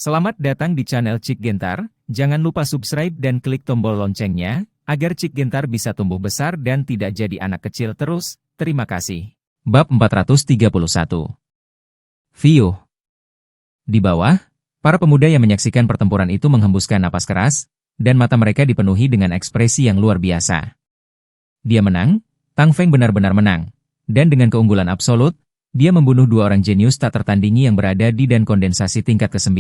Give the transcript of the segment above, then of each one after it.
Selamat datang di channel Cik Gentar, jangan lupa subscribe dan klik tombol loncengnya, agar Cik Gentar bisa tumbuh besar dan tidak jadi anak kecil terus, terima kasih. Bab 431. View. Di bawah, para pemuda yang menyaksikan pertempuran itu menghembuskan napas keras, dan mata mereka dipenuhi dengan ekspresi yang luar biasa. Dia menang, Tang Feng benar-benar menang, dan dengan keunggulan absolut, dia membunuh dua orang jenius tak tertandingi yang berada di dan kondensasi tingkat ke-9.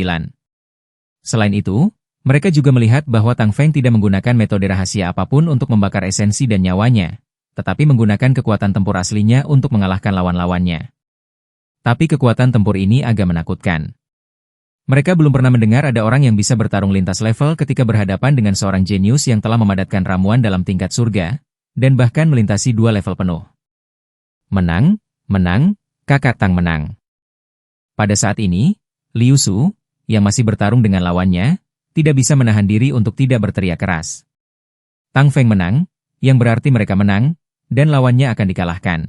Selain itu, mereka juga melihat bahwa Tang Feng tidak menggunakan metode rahasia apapun untuk membakar esensi dan nyawanya, tetapi menggunakan kekuatan tempur aslinya untuk mengalahkan lawan-lawannya. Tapi kekuatan tempur ini agak menakutkan. Mereka belum pernah mendengar ada orang yang bisa bertarung lintas level ketika berhadapan dengan seorang jenius yang telah memadatkan ramuan dalam tingkat surga, dan bahkan melintasi 2 level penuh. Menang, Kakak Tang menang. Pada saat ini, Liu Su, yang masih bertarung dengan lawannya, tidak bisa menahan diri untuk tidak berteriak keras. Tang Feng menang, yang berarti mereka menang, dan lawannya akan dikalahkan.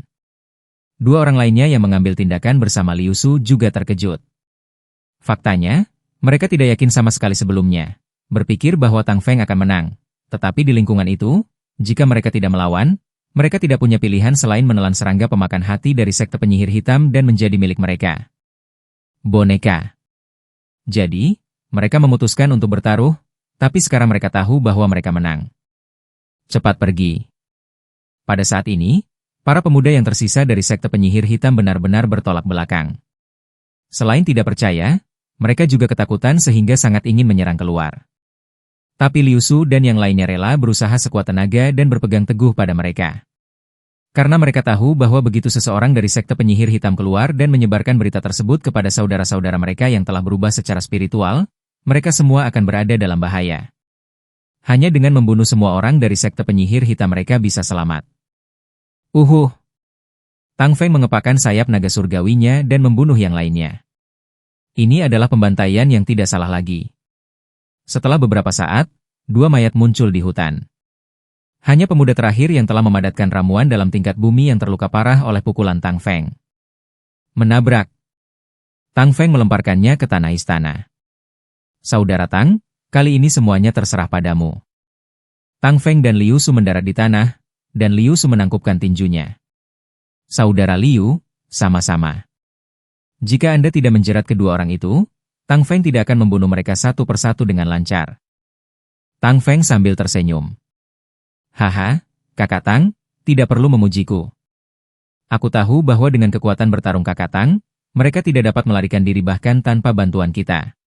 Dua orang lainnya yang mengambil tindakan bersama Liu Su juga terkejut. Faktanya, mereka tidak yakin sama sekali sebelumnya, berpikir bahwa Tang Feng akan menang. Tetapi di lingkungan itu, jika mereka tidak melawan, mereka tidak punya pilihan selain menelan serangga pemakan hati dari sekte penyihir hitam dan menjadi milik mereka. Boneka. Jadi, mereka memutuskan untuk bertaruh, tapi sekarang mereka tahu bahwa mereka menang. Cepat pergi. Pada saat ini, para pemuda yang tersisa dari sekte penyihir hitam benar-benar bertolak belakang. Selain tidak percaya, mereka juga ketakutan sehingga sangat ingin menyerang keluar. Tapi Liu Su dan yang lainnya rela berusaha sekuat tenaga dan berpegang teguh pada mereka. Karena mereka tahu bahwa begitu seseorang dari sekte penyihir hitam keluar dan menyebarkan berita tersebut kepada saudara-saudara mereka yang telah berubah secara spiritual, mereka semua akan berada dalam bahaya. Hanya dengan membunuh semua orang dari sekte penyihir hitam mereka bisa selamat. Tang Feng mengepakkan sayap naga surgawinya dan membunuh yang lainnya. Ini adalah pembantaian yang tidak salah lagi. Setelah beberapa saat, 2 mayat muncul di hutan. Hanya pemuda terakhir yang telah memadatkan ramuan dalam tingkat bumi yang terluka parah oleh pukulan Tang Feng. Menabrak. Tang Feng melemparkannya ke tanah istana. Saudara Tang, kali ini semuanya terserah padamu. Tang Feng dan Liu Su mendarat di tanah, dan Liu Su menangkupkan tinjunya. Saudara Liu, sama-sama. Jika Anda tidak menjerat kedua orang itu, Tang Feng tidak akan membunuh mereka satu persatu dengan lancar. Tang Feng sambil tersenyum. Haha, Kakak Tang, tidak perlu memujiku. Aku tahu bahwa dengan kekuatan bertarung Kakak Tang, mereka tidak dapat melarikan diri bahkan tanpa bantuan kita.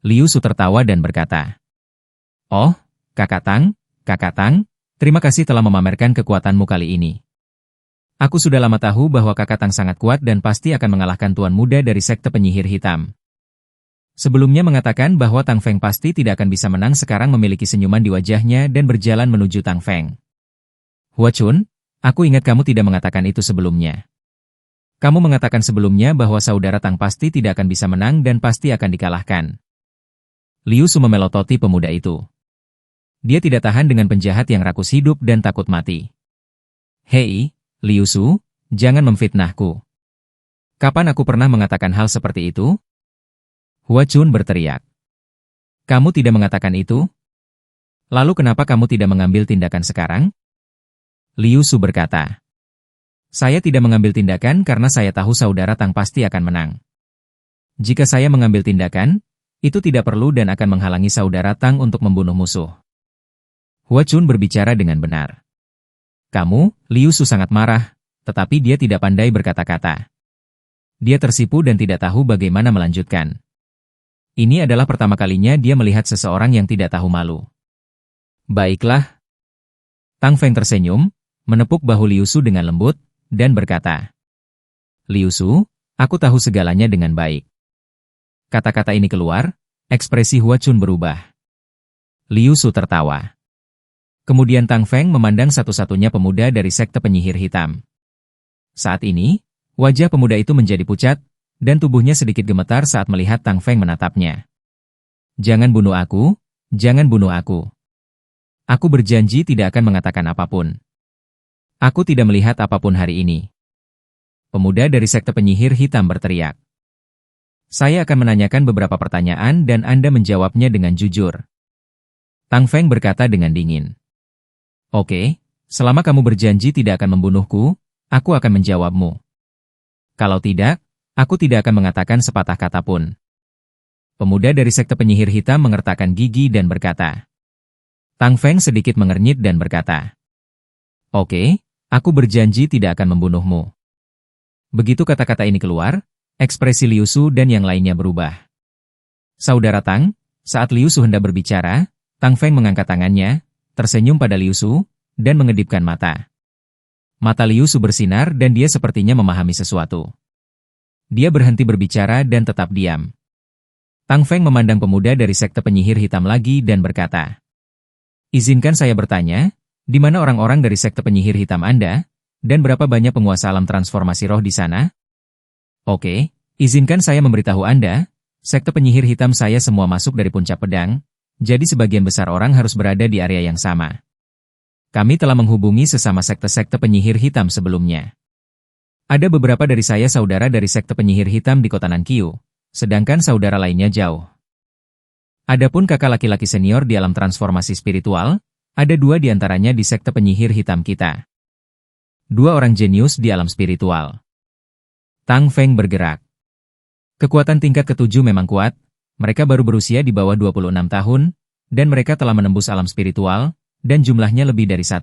Liu Su tertawa dan berkata, "Oh, Kakak Tang, terima kasih telah memamerkan kekuatanmu kali ini. Aku sudah lama tahu bahwa Kakak Tang sangat kuat dan pasti akan mengalahkan Tuan Muda dari sekte penyihir hitam." Sebelumnya mengatakan bahwa Tang Feng pasti tidak akan bisa menang, sekarang memiliki senyuman di wajahnya dan berjalan menuju Tang Feng. Hua Chun, aku ingat kamu tidak mengatakan itu sebelumnya. Kamu mengatakan sebelumnya bahwa saudara Tang pasti tidak akan bisa menang dan pasti akan dikalahkan. Liu Su memelototi pemuda itu. Dia tidak tahan dengan penjahat yang rakus hidup dan takut mati. Hei, Liu Su, jangan memfitnahku. Kapan aku pernah mengatakan hal seperti itu? Hua Chun berteriak. Kamu tidak mengatakan itu? Lalu kenapa kamu tidak mengambil tindakan sekarang? Liu Su berkata. Saya tidak mengambil tindakan karena saya tahu saudara Tang pasti akan menang. Jika saya mengambil tindakan, itu tidak perlu dan akan menghalangi saudara Tang untuk membunuh musuh. Hua Chun berbicara dengan benar. Liu Su sangat marah, tetapi dia tidak pandai berkata-kata. Dia tersipu dan tidak tahu bagaimana melanjutkan. Ini adalah pertama kalinya dia melihat seseorang yang tidak tahu malu. Baiklah. Tang Feng tersenyum, menepuk bahu Liu Su dengan lembut, dan berkata, Liu Su, aku tahu segalanya dengan baik. Kata-kata ini keluar, ekspresi Hua Chun berubah. Liu Su tertawa. Kemudian Tang Feng memandang satu-satunya pemuda dari sekte penyihir hitam. Saat ini, wajah pemuda itu menjadi pucat, dan tubuhnya sedikit gemetar saat melihat Tang Feng menatapnya. Jangan bunuh aku, jangan bunuh aku. Aku berjanji tidak akan mengatakan apapun. Aku tidak melihat apapun hari ini. Pemuda dari sekte penyihir hitam berteriak. Saya akan menanyakan beberapa pertanyaan dan Anda menjawabnya dengan jujur. Tang Feng berkata dengan dingin. Oke, selama kamu berjanji tidak akan membunuhku, aku akan menjawabmu. Kalau tidak, aku tidak akan mengatakan sepatah kata pun. Pemuda dari sekte penyihir hitam mengertakkan gigi dan berkata. Tang Feng sedikit mengernyit dan berkata. Oke, aku berjanji tidak akan membunuhmu. Begitu kata-kata ini keluar, ekspresi Liu Su dan yang lainnya berubah. Saudara Tang, saat Liu Su hendak berbicara, Tang Feng mengangkat tangannya, tersenyum pada Liu Su, dan mengedipkan mata. Mata Liu Su bersinar dan dia sepertinya memahami sesuatu. Dia berhenti berbicara dan tetap diam. Tang Feng memandang pemuda dari sekte penyihir hitam lagi dan berkata, izinkan saya bertanya, di mana orang-orang dari sekte penyihir hitam Anda, dan berapa banyak penguasa alam transformasi roh di sana? Oke, izinkan saya memberitahu Anda, sekte penyihir hitam saya semua masuk dari puncak pedang, jadi sebagian besar orang harus berada di area yang sama. Kami telah menghubungi sesama sekte-sekte penyihir hitam sebelumnya. Ada beberapa dari saya saudara dari sekte penyihir hitam di kota Nankyu, sedangkan saudara lainnya jauh. Adapun kakak laki-laki senior di alam transformasi spiritual, ada 2 di antaranya di sekte penyihir hitam kita. 2 orang jenius di alam spiritual. Tang Feng bergerak. Kekuatan tingkat ke-7 memang kuat, mereka baru berusia di bawah 26 tahun, dan mereka telah menembus alam spiritual, dan jumlahnya lebih dari 1.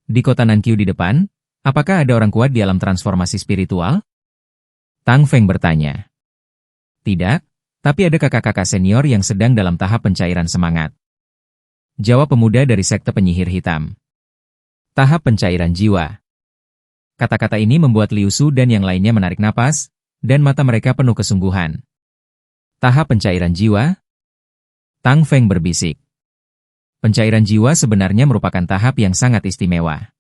Di kota Nankyu di depan, apakah ada orang kuat di alam transformasi spiritual? Tang Feng bertanya. Tidak, tapi ada kakak-kakak senior yang sedang dalam tahap pencairan semangat. Jawab pemuda dari sekte penyihir hitam. Tahap pencairan jiwa. Kata-kata ini membuat Liu Su dan yang lainnya menarik napas, dan mata mereka penuh kesungguhan. Tahap pencairan jiwa? Tang Feng berbisik. Pencairan jiwa sebenarnya merupakan tahap yang sangat istimewa.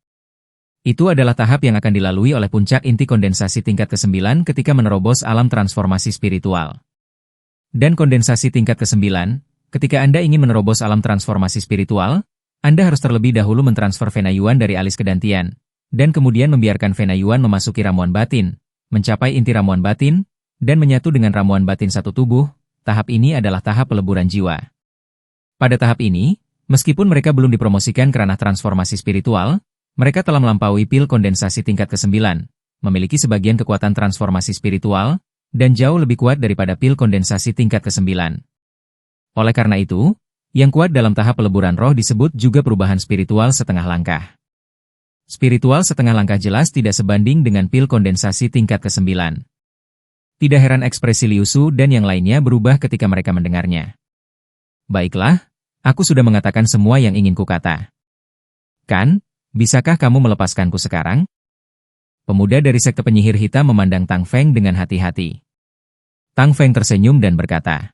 Itu adalah tahap yang akan dilalui oleh puncak inti kondensasi tingkat ke-9 ketika menerobos alam transformasi spiritual. Dan kondensasi tingkat ke-9, ketika Anda ingin menerobos alam transformasi spiritual, Anda harus terlebih dahulu mentransfer Vena Yuan dari alis kedantian, dan kemudian membiarkan Vena Yuan memasuki ramuan batin, mencapai inti ramuan batin, dan menyatu dengan ramuan batin satu tubuh. Tahap ini adalah tahap peleburan jiwa. Pada tahap ini, meskipun mereka belum dipromosikan ke ranah transformasi spiritual, mereka telah melampaui pil kondensasi tingkat ke-9, memiliki sebagian kekuatan transformasi spiritual, dan jauh lebih kuat daripada pil kondensasi tingkat ke-9. Oleh karena itu, yang kuat dalam tahap peleburan roh disebut juga perubahan spiritual setengah langkah. Spiritual setengah langkah jelas tidak sebanding dengan pil kondensasi tingkat ke-9. Tidak heran ekspresi Liu Su dan yang lainnya berubah ketika mereka mendengarnya. Baiklah, aku sudah mengatakan semua yang ingin kukata. Kan, bisakah kamu melepaskanku sekarang? Pemuda dari sekte penyihir hitam memandang Tang Feng dengan hati-hati. Tang Feng tersenyum dan berkata,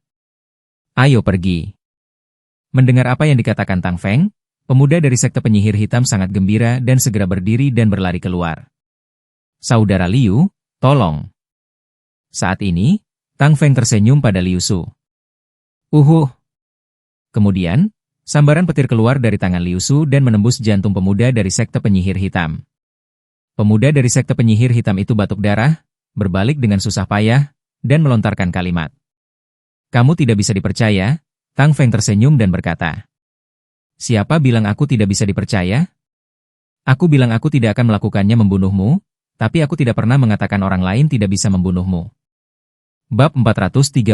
ayo pergi. Mendengar apa yang dikatakan Tang Feng, pemuda dari sekte penyihir hitam sangat gembira dan segera berdiri dan berlari keluar. Saudara Liu, tolong. Saat ini, Tang Feng tersenyum pada Liu Su. Kemudian, sambaran petir keluar dari tangan Liu Su dan menembus jantung pemuda dari sekte penyihir hitam. Pemuda dari sekte penyihir hitam itu batuk darah, berbalik dengan susah payah, dan melontarkan kalimat. Kamu tidak bisa dipercaya, Tang Feng tersenyum dan berkata. Siapa bilang aku tidak bisa dipercaya? Aku bilang aku tidak akan melakukannya membunuhmu, tapi aku tidak pernah mengatakan orang lain tidak bisa membunuhmu. Bab 432.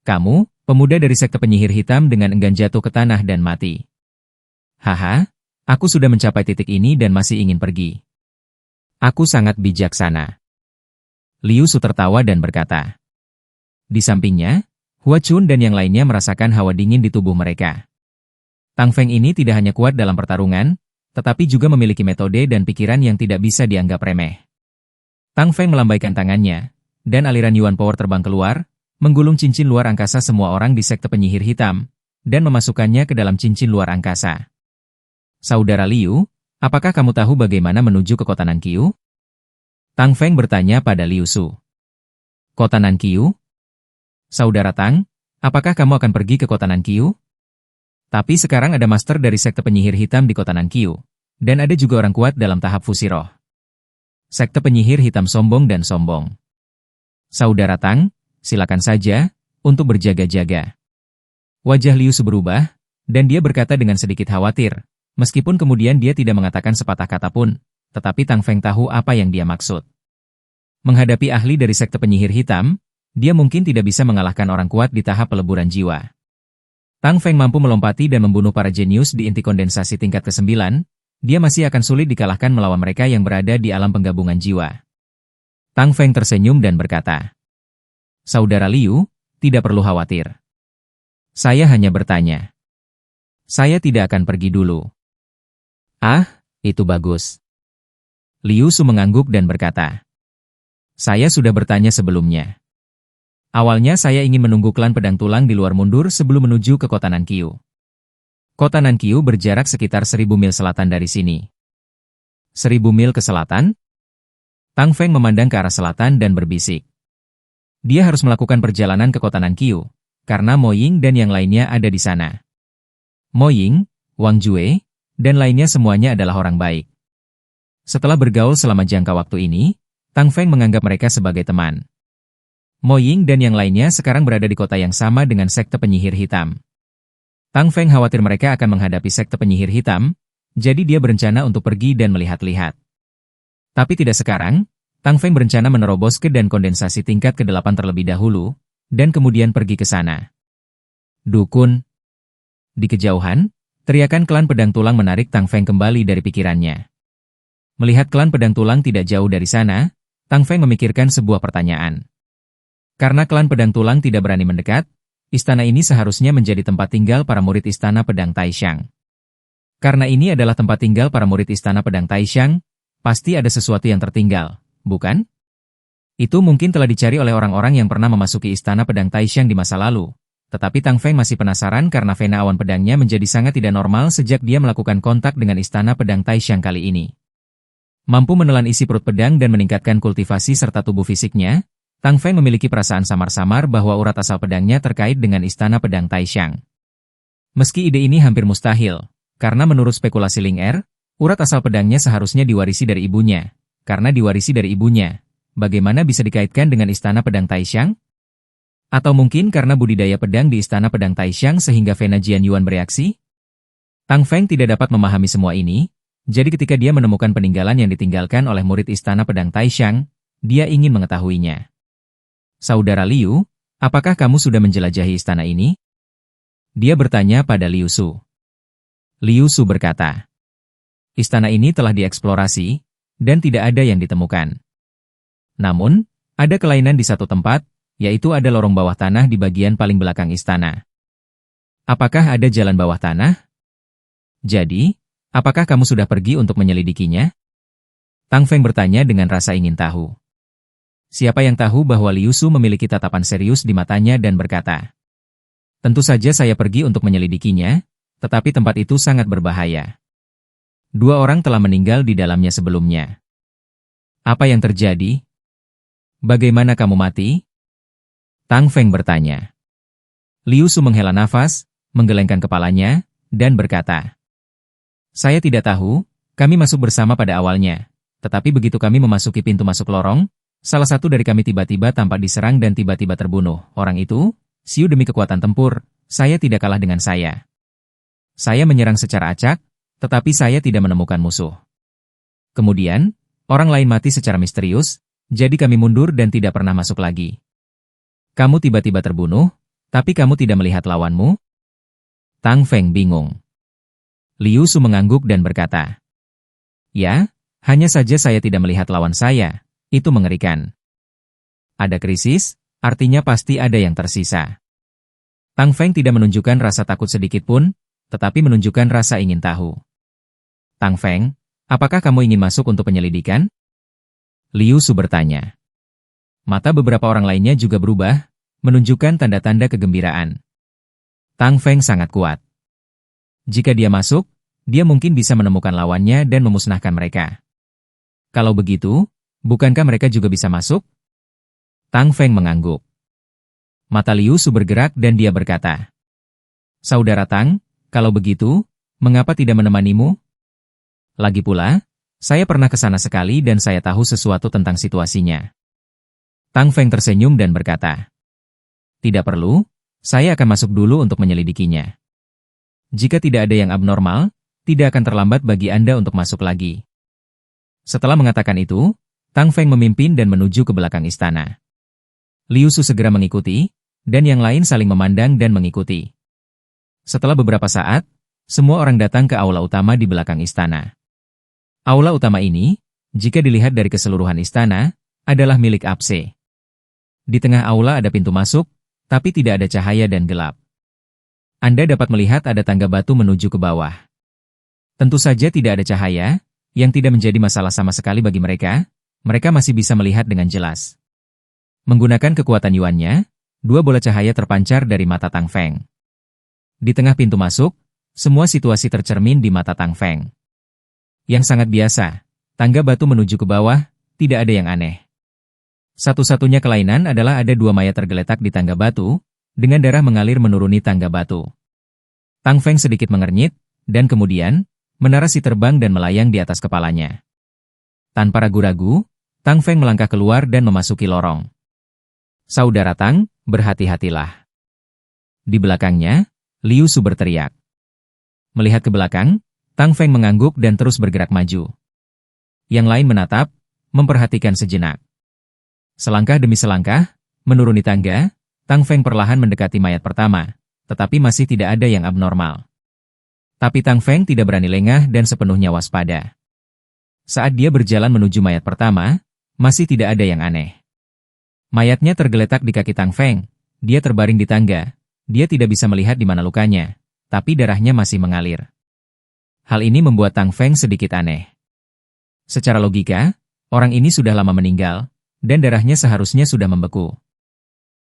Kamu, pemuda dari sekte penyihir hitam dengan enggan jatuh ke tanah dan mati. Haha, aku sudah mencapai titik ini dan masih ingin pergi. Aku sangat bijaksana. Liu Su tertawa dan berkata. Di sampingnya, Hua Chun dan yang lainnya merasakan hawa dingin di tubuh mereka. Tang Feng ini tidak hanya kuat dalam pertarungan, tetapi juga memiliki metode dan pikiran yang tidak bisa dianggap remeh. Tang Feng melambaikan tangannya, dan aliran Yuan Power terbang keluar, menggulung cincin luar angkasa semua orang di sekte penyihir hitam, dan memasukkannya ke dalam cincin luar angkasa. Saudara Liu, apakah kamu tahu bagaimana menuju ke kota Nankyu? Tang Feng bertanya pada Liu Su. Kota Nankyu? Saudara Tang, apakah kamu akan pergi ke kota Nankyu? Tapi sekarang ada master dari sekte penyihir hitam di kota Nankyu, dan ada juga orang kuat dalam tahap fusi roh. Sekte penyihir hitam sombong dan sombong. Saudara Tang, silakan saja, untuk berjaga-jaga. Wajah Liu Su berubah, dan dia berkata dengan sedikit khawatir, meskipun kemudian dia tidak mengatakan sepatah kata pun, tetapi Tang Feng tahu apa yang dia maksud. Menghadapi ahli dari sekte penyihir hitam, dia mungkin tidak bisa mengalahkan orang kuat di tahap peleburan jiwa. Tang Feng mampu melompati dan membunuh para jenius di inti kondensasi tingkat ke-9, dia masih akan sulit dikalahkan melawan mereka yang berada di alam penggabungan jiwa. Tang Feng tersenyum dan berkata, Saudara Liu, tidak perlu khawatir. Saya hanya bertanya. Saya tidak akan pergi dulu. Ah, itu bagus. Liu Su mengangguk dan berkata, Saya sudah bertanya sebelumnya. Awalnya saya ingin menunggu klan pedang tulang di luar mundur sebelum menuju ke kota Nanqiu. Kota Nanqiu berjarak sekitar 1000 mil selatan dari sini. 1000 mil ke selatan? Tang Feng memandang ke arah selatan dan berbisik. Dia harus melakukan perjalanan ke kota Nanqiu, karena Mo Ying dan yang lainnya ada di sana. Mo Ying, Wang Jue, dan lainnya semuanya adalah orang baik. Setelah bergaul selama jangka waktu ini, Tang Feng menganggap mereka sebagai teman. Mo Ying dan yang lainnya sekarang berada di kota yang sama dengan sekte penyihir hitam. Tang Feng khawatir mereka akan menghadapi sekte penyihir hitam, jadi dia berencana untuk pergi dan melihat-lihat. Tapi tidak sekarang, Tang Feng berencana menerobos ke dan kondensasi tingkat ke-8 terlebih dahulu, dan kemudian pergi ke sana. Dukun. Di kejauhan, teriakan klan pedang tulang menarik Tang Feng kembali dari pikirannya. Melihat klan pedang tulang tidak jauh dari sana, Tang Feng memikirkan sebuah pertanyaan. Karena klan pedang tulang tidak berani mendekat, istana ini seharusnya menjadi tempat tinggal para murid istana pedang Taishan. Karena ini adalah tempat tinggal para murid istana pedang Taishan, pasti ada sesuatu yang tertinggal, bukan? Itu mungkin telah dicari oleh orang-orang yang pernah memasuki istana pedang Taishan di masa lalu. Tetapi Tang Feng masih penasaran karena vena awan pedangnya menjadi sangat tidak normal sejak dia melakukan kontak dengan istana pedang Taishan kali ini. Mampu menelan isi perut pedang dan meningkatkan kultivasi serta tubuh fisiknya, Tang Feng memiliki perasaan samar-samar bahwa urat asal pedangnya terkait dengan istana pedang Taishan. Meski ide ini hampir mustahil, karena menurut spekulasi Ling Er, urat asal pedangnya seharusnya diwarisi dari ibunya. Karena diwarisi dari ibunya, bagaimana bisa dikaitkan dengan istana pedang Taishan? Atau mungkin karena budidaya pedang di istana pedang Taishan sehingga vena Jian Yuan bereaksi? Tang Feng tidak dapat memahami semua ini, jadi ketika dia menemukan peninggalan yang ditinggalkan oleh murid istana pedang Taishan, dia ingin mengetahuinya. Saudara Liu, apakah kamu sudah menjelajahi istana ini? Dia bertanya pada Liu Su. Liu Su berkata, Istana ini telah dieksplorasi, dan tidak ada yang ditemukan. Namun, ada kelainan di satu tempat, yaitu ada lorong bawah tanah di bagian paling belakang istana. Apakah ada jalan bawah tanah? Jadi, apakah kamu sudah pergi untuk menyelidikinya? Tang Feng bertanya dengan rasa ingin tahu. Siapa yang tahu bahwa Liu Su memiliki tatapan serius di matanya dan berkata, Tentu saja saya pergi untuk menyelidikinya, tetapi tempat itu sangat berbahaya. 2 orang telah meninggal di dalamnya sebelumnya. Apa yang terjadi? Bagaimana kamu mati? Tang Feng bertanya. Liu Su menghela nafas, menggelengkan kepalanya, dan berkata, Saya tidak tahu, kami masuk bersama pada awalnya. Tetapi begitu kami memasuki pintu masuk lorong, salah satu dari kami tiba-tiba tampak diserang dan tiba-tiba terbunuh. Orang itu, siu demi kekuatan tempur, saya tidak kalah dengan saya. Saya menyerang secara acak, tetapi saya tidak menemukan musuh. Kemudian, orang lain mati secara misterius, jadi kami mundur dan tidak pernah masuk lagi. Kamu tiba-tiba terbunuh, tapi kamu tidak melihat lawanmu? Tang Feng bingung. Liu Su mengangguk dan berkata, Ya, hanya saja saya tidak melihat lawan saya, itu mengerikan. Ada krisis, artinya pasti ada yang tersisa. Tang Feng tidak menunjukkan rasa takut sedikit pun, tetapi menunjukkan rasa ingin tahu. Tang Feng, apakah kamu ingin masuk untuk penyelidikan? Liu Su bertanya. Mata beberapa orang lainnya juga berubah, menunjukkan tanda-tanda kegembiraan. Tang Feng sangat kuat. Jika dia masuk, dia mungkin bisa menemukan lawannya dan memusnahkan mereka. Kalau begitu, bukankah mereka juga bisa masuk? Tang Feng mengangguk. Mata Liu Su bergerak dan dia berkata, Saudara Tang, kalau begitu, mengapa tidak menemanimu? Lagi pula, saya pernah ke sana sekali dan saya tahu sesuatu tentang situasinya. Tang Feng tersenyum dan berkata, "Tidak perlu, saya akan masuk dulu untuk menyelidikinya. Jika tidak ada yang abnormal, tidak akan terlambat bagi Anda untuk masuk lagi." Setelah mengatakan itu, Tang Feng memimpin dan menuju ke belakang istana. Liu Su segera mengikuti, dan yang lain saling memandang dan mengikuti. Setelah beberapa saat, semua orang datang ke aula utama di belakang istana. Aula utama ini, jika dilihat dari keseluruhan istana, adalah milik Apse. Di tengah aula ada pintu masuk, tapi tidak ada cahaya dan gelap. Anda dapat melihat ada tangga batu menuju ke bawah. Tentu saja tidak ada cahaya, yang tidak menjadi masalah sama sekali bagi mereka. Mereka masih bisa melihat dengan jelas. Menggunakan kekuatan yuannya, 2 bola cahaya terpancar dari mata Tang Feng. Di tengah pintu masuk, semua situasi tercermin di mata Tang Feng. Yang sangat biasa, tangga batu menuju ke bawah, tidak ada yang aneh. Satu-satunya kelainan adalah ada 2 mayat tergeletak di tangga batu, dengan darah mengalir menuruni tangga batu. Tang Feng sedikit mengernyit, dan kemudian, menara si terbang dan melayang di atas kepalanya. Tanpa ragu-ragu, Tang Feng melangkah keluar dan memasuki lorong. "Saudara Tang, berhati-hatilah." Di belakangnya, Liu Su berteriak. Melihat ke belakang, Tang Feng mengangguk dan terus bergerak maju. Yang lain menatap, memperhatikan sejenak. Selangkah demi selangkah, menuruni tangga, Tang Feng perlahan mendekati mayat pertama, tetapi masih tidak ada yang abnormal. Tapi Tang Feng tidak berani lengah dan sepenuhnya waspada. Saat dia berjalan menuju mayat pertama, masih tidak ada yang aneh. Mayatnya tergeletak di kaki Tang Feng, dia terbaring di tangga, dia tidak bisa melihat di mana lukanya, tapi darahnya masih mengalir. Hal ini membuat Tang Feng sedikit aneh. Secara logika, orang ini sudah lama meninggal, dan darahnya seharusnya sudah membeku.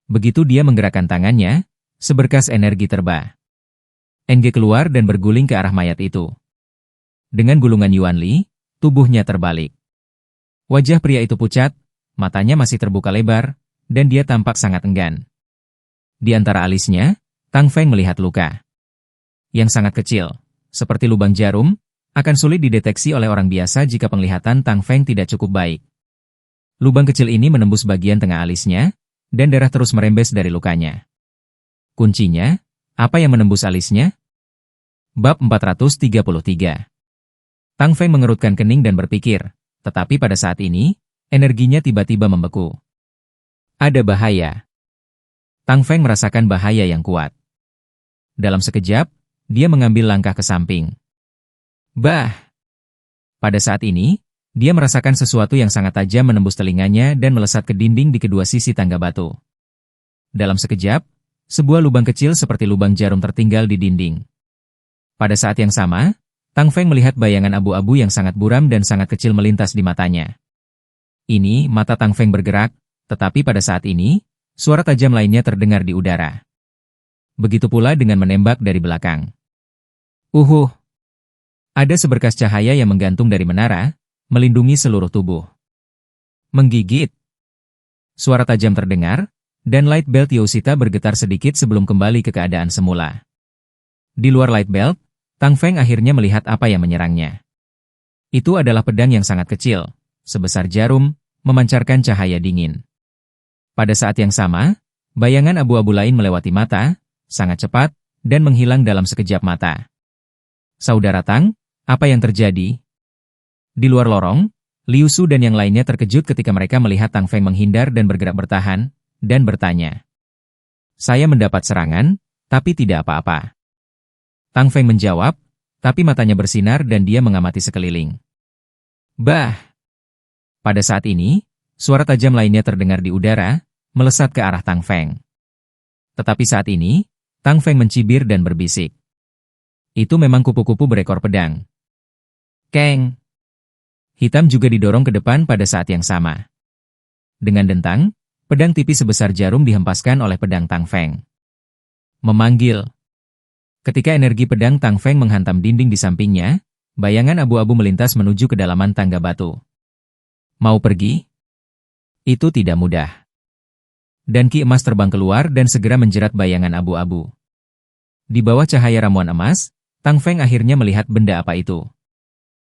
Begitu dia menggerakkan tangannya, seberkas energi terbang. NG keluar dan berguling ke arah mayat itu. Dengan gulungan Yuan Li, tubuhnya terbalik. Wajah pria itu pucat, matanya masih terbuka lebar, dan dia tampak sangat enggan. Di antara alisnya, Tang Feng melihat luka. Yang sangat kecil, seperti lubang jarum, akan sulit dideteksi oleh orang biasa jika penglihatan Tang Feng tidak cukup baik. Lubang kecil ini menembus bagian tengah alisnya, dan darah terus merembes dari lukanya. Kuncinya, apa yang menembus alisnya? Bab 433. Tang Feng mengerutkan kening dan berpikir, tetapi pada saat ini, energinya tiba-tiba membeku. Ada bahaya. Tang Feng merasakan bahaya yang kuat. Dalam sekejap, dia mengambil langkah ke samping. Bah! Pada saat ini, dia merasakan sesuatu yang sangat tajam menembus telinganya dan melesat ke dinding di kedua sisi tangga batu. Dalam sekejap, sebuah lubang kecil seperti lubang jarum tertinggal di dinding. Pada saat yang sama, Tang Feng melihat bayangan abu-abu yang sangat buram dan sangat kecil melintas di matanya. Ini, mata Tang Feng bergerak, tetapi pada saat ini, suara tajam lainnya terdengar di udara. Begitu pula dengan menembak dari belakang. Ada seberkas cahaya yang menggantung dari menara, melindungi seluruh tubuh. Menggigit. Suara tajam terdengar, dan light belt Yoshita bergetar sedikit sebelum kembali ke keadaan semula. Di luar light belt, Tang Feng akhirnya melihat apa yang menyerangnya. Itu adalah pedang yang sangat kecil, sebesar jarum, memancarkan cahaya dingin. Pada saat yang sama, bayangan abu-abu lain melewati mata, sangat cepat, dan menghilang dalam sekejap mata. Saudara Tang, apa yang terjadi? Di luar lorong, Liu Su dan yang lainnya terkejut ketika mereka melihat Tang Feng menghindar dan bergerak bertahan, dan bertanya. Saya mendapat serangan, tapi tidak apa-apa. Tang Feng menjawab, tapi matanya bersinar dan dia mengamati sekeliling. Bah! Pada saat ini, suara tajam lainnya terdengar di udara, melesat ke arah Tang Feng. Tetapi saat ini, Tang Feng mencibir dan berbisik. Itu memang kupu-kupu berekor pedang. Keng! Hitam juga didorong ke depan pada saat yang sama. Dengan dentang, pedang tipis sebesar jarum dihempaskan oleh pedang Tang Feng. Memanggil. Ketika energi pedang Tang Feng menghantam dinding di sampingnya, bayangan abu-abu melintas menuju kedalaman tangga batu. Mau pergi? Itu tidak mudah. Dan ki emas terbang keluar dan segera menjerat bayangan abu-abu. Di bawah cahaya ramuan emas, Tang Feng akhirnya melihat benda apa itu.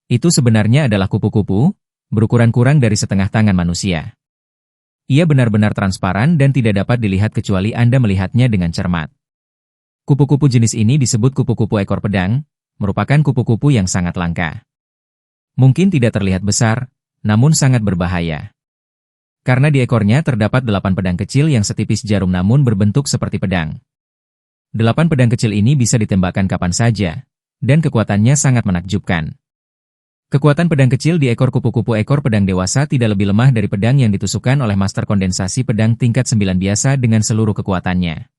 Itu sebenarnya adalah kupu-kupu, berukuran kurang dari setengah tangan manusia. Ia benar-benar transparan dan tidak dapat dilihat kecuali Anda melihatnya dengan cermat. Kupu-kupu jenis ini disebut kupu-kupu ekor pedang, merupakan kupu-kupu yang sangat langka. Mungkin tidak terlihat besar, namun sangat berbahaya. Karena di ekornya terdapat 8 pedang kecil yang setipis jarum namun berbentuk seperti pedang. 8 pedang kecil ini bisa ditembakkan kapan saja, dan kekuatannya sangat menakjubkan. Kekuatan pedang kecil di ekor kupu-kupu ekor pedang dewasa tidak lebih lemah dari pedang yang ditusukkan oleh master kondensasi pedang tingkat 9 biasa dengan seluruh kekuatannya.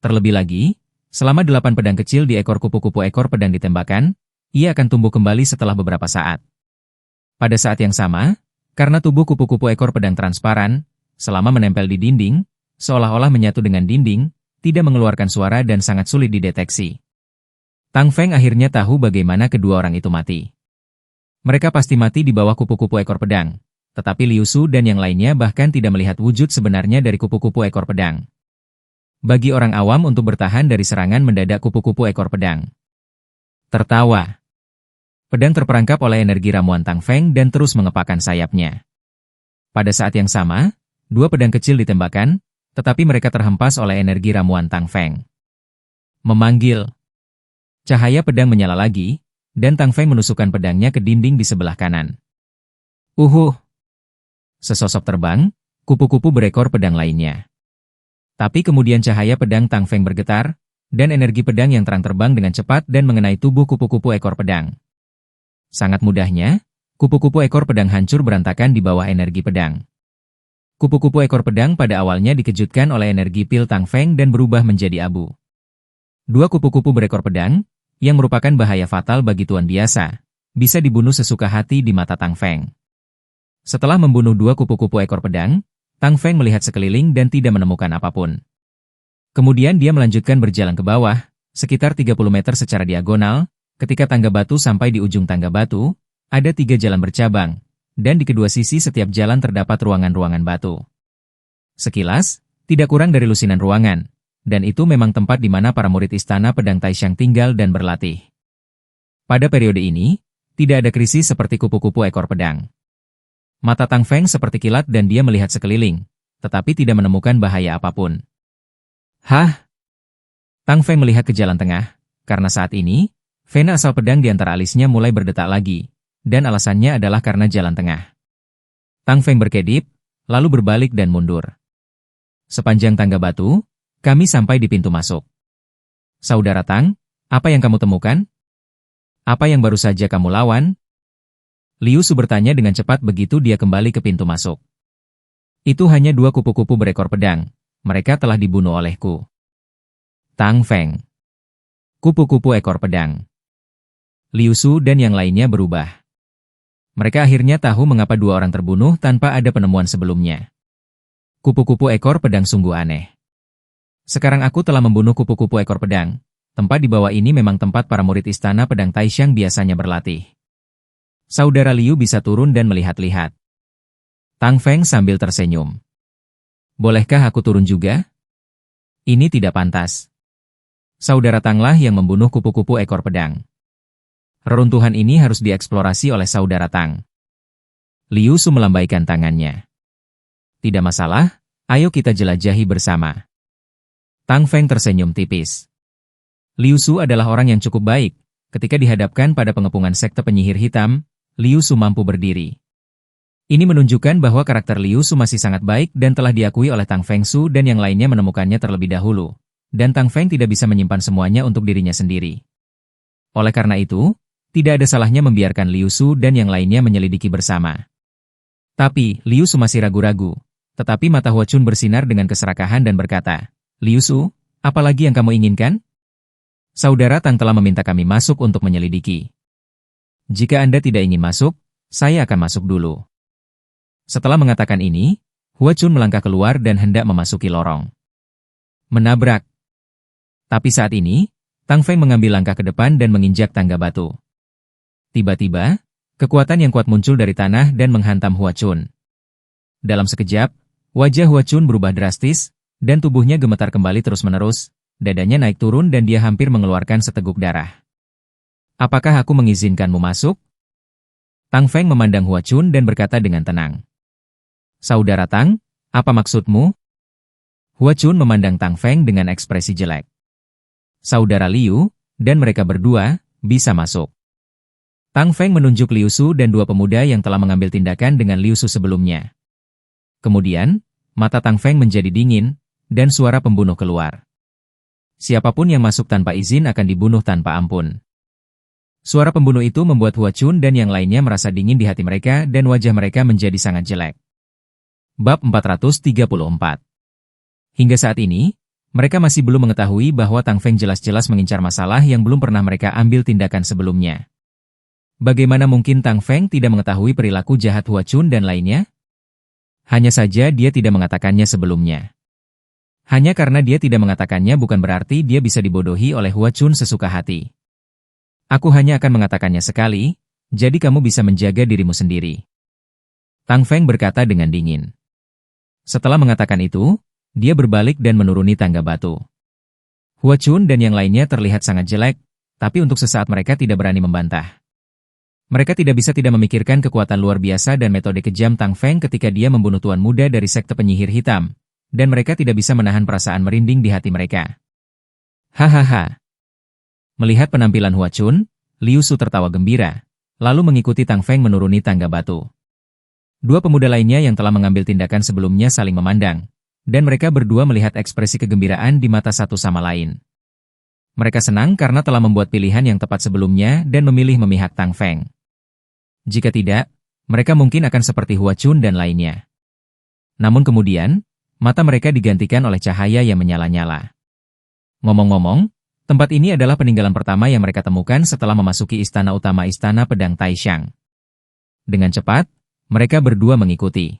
Terlebih lagi, selama 8 pedang kecil di ekor kupu-kupu ekor pedang ditembakkan, ia akan tumbuh kembali setelah beberapa saat. Pada saat yang sama, karena tubuh kupu-kupu ekor pedang transparan, selama menempel di dinding, seolah-olah menyatu dengan dinding, tidak mengeluarkan suara dan sangat sulit dideteksi. Tang Feng akhirnya tahu bagaimana kedua orang itu mati. Mereka pasti mati di bawah kupu-kupu ekor pedang, tetapi Liu Su dan yang lainnya bahkan tidak melihat wujud sebenarnya dari kupu-kupu ekor pedang. Bagi orang awam untuk bertahan dari serangan mendadak kupu-kupu ekor pedang. Tertawa. Pedang terperangkap oleh energi ramuan Tang Feng dan terus mengepakkan sayapnya. Pada saat yang sama, 2 pedang kecil ditembakkan, tetapi mereka terhempas oleh energi ramuan Tang Feng. Memanggil. Cahaya pedang menyala lagi, dan Tang Feng menusukkan pedangnya ke dinding di sebelah kanan. Sesosok terbang, kupu-kupu berekor pedang lainnya. Tapi kemudian cahaya pedang Tang Feng bergetar, dan energi pedang yang terang terbang dengan cepat dan mengenai tubuh kupu-kupu ekor pedang. Sangat mudahnya, kupu-kupu ekor pedang hancur berantakan di bawah energi pedang. Kupu-kupu ekor pedang pada awalnya dikejutkan oleh energi pil Tang Feng dan berubah menjadi abu. 2 kupu-kupu berekor pedang, yang merupakan bahaya fatal bagi tuan biasa, bisa dibunuh sesuka hati di mata Tang Feng. Setelah membunuh 2 kupu-kupu ekor pedang, Tang Feng melihat sekeliling dan tidak menemukan apapun. Kemudian dia melanjutkan berjalan ke bawah, sekitar 30 meter secara diagonal. Ketika tangga batu sampai di ujung tangga batu, ada 3 jalan bercabang, dan di kedua sisi setiap jalan terdapat ruangan-ruangan batu. Sekilas, tidak kurang dari lusinan ruangan, dan itu memang tempat di mana para murid istana pedang Taishan tinggal dan berlatih. Pada periode ini, tidak ada krisis seperti kupu-kupu ekor pedang. Mata Tang Feng seperti kilat dan dia melihat sekeliling, tetapi tidak menemukan bahaya apapun. Tang Feng melihat ke jalan tengah, karena saat ini, vena asal pedang di antara alisnya mulai berdetak lagi, dan alasannya adalah karena jalan tengah. Tang Feng berkedip, lalu berbalik dan mundur. Sepanjang tangga batu, kami sampai di pintu masuk. Saudara Tang, apa yang kamu temukan? Apa yang baru saja kamu lawan? Liu Su bertanya dengan cepat begitu dia kembali ke pintu masuk. Itu hanya 2 kupu-kupu berekor pedang. Mereka telah dibunuh olehku. Tang Feng. Kupu-kupu ekor pedang. Liu Su dan yang lainnya berubah. Mereka akhirnya tahu mengapa 2 orang terbunuh tanpa ada penemuan sebelumnya. Kupu-kupu ekor pedang sungguh aneh. Sekarang aku telah membunuh kupu-kupu ekor pedang. Tempat di bawah ini memang tempat para murid istana pedang Taishan biasanya berlatih. Saudara Liu bisa turun dan melihat-lihat. Tang Feng sambil tersenyum. Bolehkah aku turun juga? Ini tidak pantas. Saudara Tanglah yang membunuh kupu-kupu ekor pedang. Reruntuhan ini harus dieksplorasi oleh saudara Tang. Liu Su melambaikan tangannya. Tidak masalah, ayo kita jelajahi bersama. Tang Feng tersenyum tipis. Liu Su adalah orang yang cukup baik. Ketika dihadapkan pada pengepungan sekte penyihir hitam, Liu Su mampu berdiri. Ini menunjukkan bahwa karakter Liu Su masih sangat baik dan telah diakui oleh Tang Feng Su dan yang lainnya menemukannya terlebih dahulu. Dan Tang Feng tidak bisa menyimpan semuanya untuk dirinya sendiri. Oleh karena itu, tidak ada salahnya membiarkan Liu Su dan yang lainnya menyelidiki bersama. Tapi, Liu Su masih ragu-ragu. Tetapi mata Hua Chun bersinar dengan keserakahan dan berkata, Liu Su, apa lagi yang kamu inginkan? Saudara Tang telah meminta kami masuk untuk menyelidiki. Jika Anda tidak ingin masuk, saya akan masuk dulu. Setelah mengatakan ini, Hua Chun melangkah keluar dan hendak memasuki lorong. Menabrak. Tapi saat ini, Tang Feng mengambil langkah ke depan dan menginjak tangga batu. Tiba-tiba, kekuatan yang kuat muncul dari tanah dan menghantam Hua Chun. Dalam sekejap, wajah Hua Chun berubah drastis, dan tubuhnya gemetar kembali terus-menerus, dadanya naik turun dan dia hampir mengeluarkan seteguk darah. Apakah aku mengizinkanmu masuk? Tang Feng memandang Hua Chun dan berkata dengan tenang. Saudara Tang, Apa maksudmu? Hua Chun memandang Tang Feng dengan ekspresi jelek. Saudara Liu, dan mereka berdua, bisa masuk. Tang Feng menunjuk Liu Su dan dua pemuda yang telah mengambil tindakan dengan Liu Su sebelumnya. Kemudian, mata Tang Feng menjadi dingin, dan suara pembunuh keluar. Siapapun yang masuk tanpa izin akan dibunuh tanpa ampun. Suara pembunuh itu membuat Hua Chun dan yang lainnya merasa dingin di hati mereka dan wajah mereka menjadi sangat jelek. Bab 434. Hingga saat ini, mereka masih belum mengetahui bahwa Tang Feng jelas-jelas mengincar masalah yang belum pernah mereka ambil tindakan sebelumnya. Bagaimana mungkin Tang Feng tidak mengetahui perilaku jahat Hua Chun dan lainnya? Hanya saja dia tidak mengatakannya sebelumnya. Hanya karena dia tidak mengatakannya bukan berarti dia bisa dibodohi oleh Hua Chun sesuka hati. Aku hanya akan mengatakannya sekali, jadi kamu bisa menjaga dirimu sendiri. Tang Feng berkata dengan dingin. Setelah mengatakan itu, dia berbalik dan menuruni tangga batu. Hua Chun dan yang lainnya terlihat sangat jelek, tapi untuk sesaat mereka tidak berani membantah. Mereka tidak bisa tidak memikirkan kekuatan luar biasa dan metode kejam Tang Feng ketika dia membunuh tuan muda dari sekte penyihir hitam, dan mereka tidak bisa menahan perasaan merinding di hati mereka. Hahaha. Melihat penampilan Hua Chun, Liu Su tertawa gembira, lalu mengikuti Tang Feng menuruni tangga batu. Dua pemuda lainnya yang telah mengambil tindakan sebelumnya saling memandang, dan mereka berdua melihat ekspresi kegembiraan di mata satu sama lain. Mereka senang karena telah membuat pilihan yang tepat sebelumnya dan memilih memihak Tang Feng. Jika tidak, mereka mungkin akan seperti Hua Chun dan lainnya. Namun kemudian, mata mereka digantikan oleh cahaya yang menyala-nyala. Ngomong-ngomong, tempat ini adalah peninggalan pertama yang mereka temukan setelah memasuki istana utama Istana Pedang Taishan. Dengan cepat, mereka berdua mengikuti.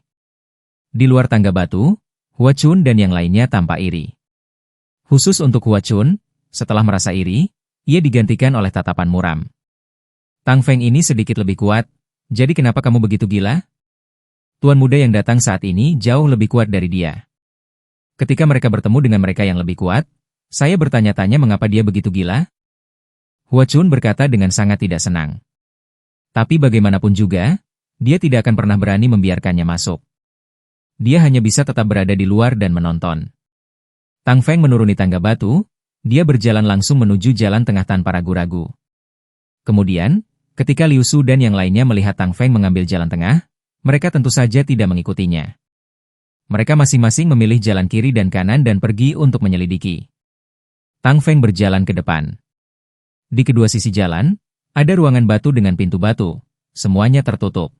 Di luar tangga batu, Hua Chun dan yang lainnya tampak iri. Khusus untuk Hua Chun, setelah merasa iri, ia digantikan oleh tatapan muram. Tang Feng ini sedikit lebih kuat, jadi kenapa kamu begitu gila? Tuan muda yang datang saat ini jauh lebih kuat dari dia. Ketika mereka bertemu dengan mereka yang lebih kuat, saya bertanya-tanya mengapa dia begitu gila? Hua Chun berkata dengan sangat tidak senang. Tapi bagaimanapun juga, dia tidak akan pernah berani membiarkannya masuk. Dia hanya bisa tetap berada di luar dan menonton. Tang Feng menuruni tangga batu, dia berjalan langsung menuju jalan tengah tanpa ragu-ragu. Kemudian, ketika Liu Su dan yang lainnya melihat Tang Feng mengambil jalan tengah, mereka tentu saja tidak mengikutinya. Mereka masing-masing memilih jalan kiri dan kanan dan pergi untuk menyelidiki. Tang Feng berjalan ke depan. Di kedua sisi jalan, ada ruangan batu dengan pintu batu, semuanya tertutup.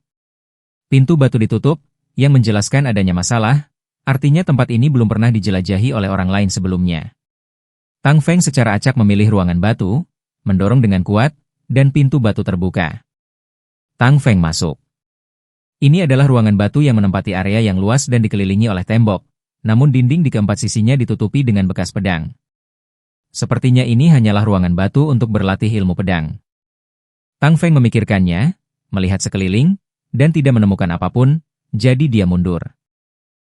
Pintu batu ditutup, yang menjelaskan adanya masalah, artinya tempat ini belum pernah dijelajahi oleh orang lain sebelumnya. Tang Feng secara acak memilih ruangan batu, mendorong dengan kuat, dan pintu batu terbuka. Tang Feng masuk. Ini adalah ruangan batu yang menempati area yang luas dan dikelilingi oleh tembok, namun dinding di keempat sisinya ditutupi dengan bekas pedang. Sepertinya ini hanyalah ruangan batu untuk berlatih ilmu pedang. Tang Feng memikirkannya, melihat sekeliling, dan tidak menemukan apapun, jadi dia mundur.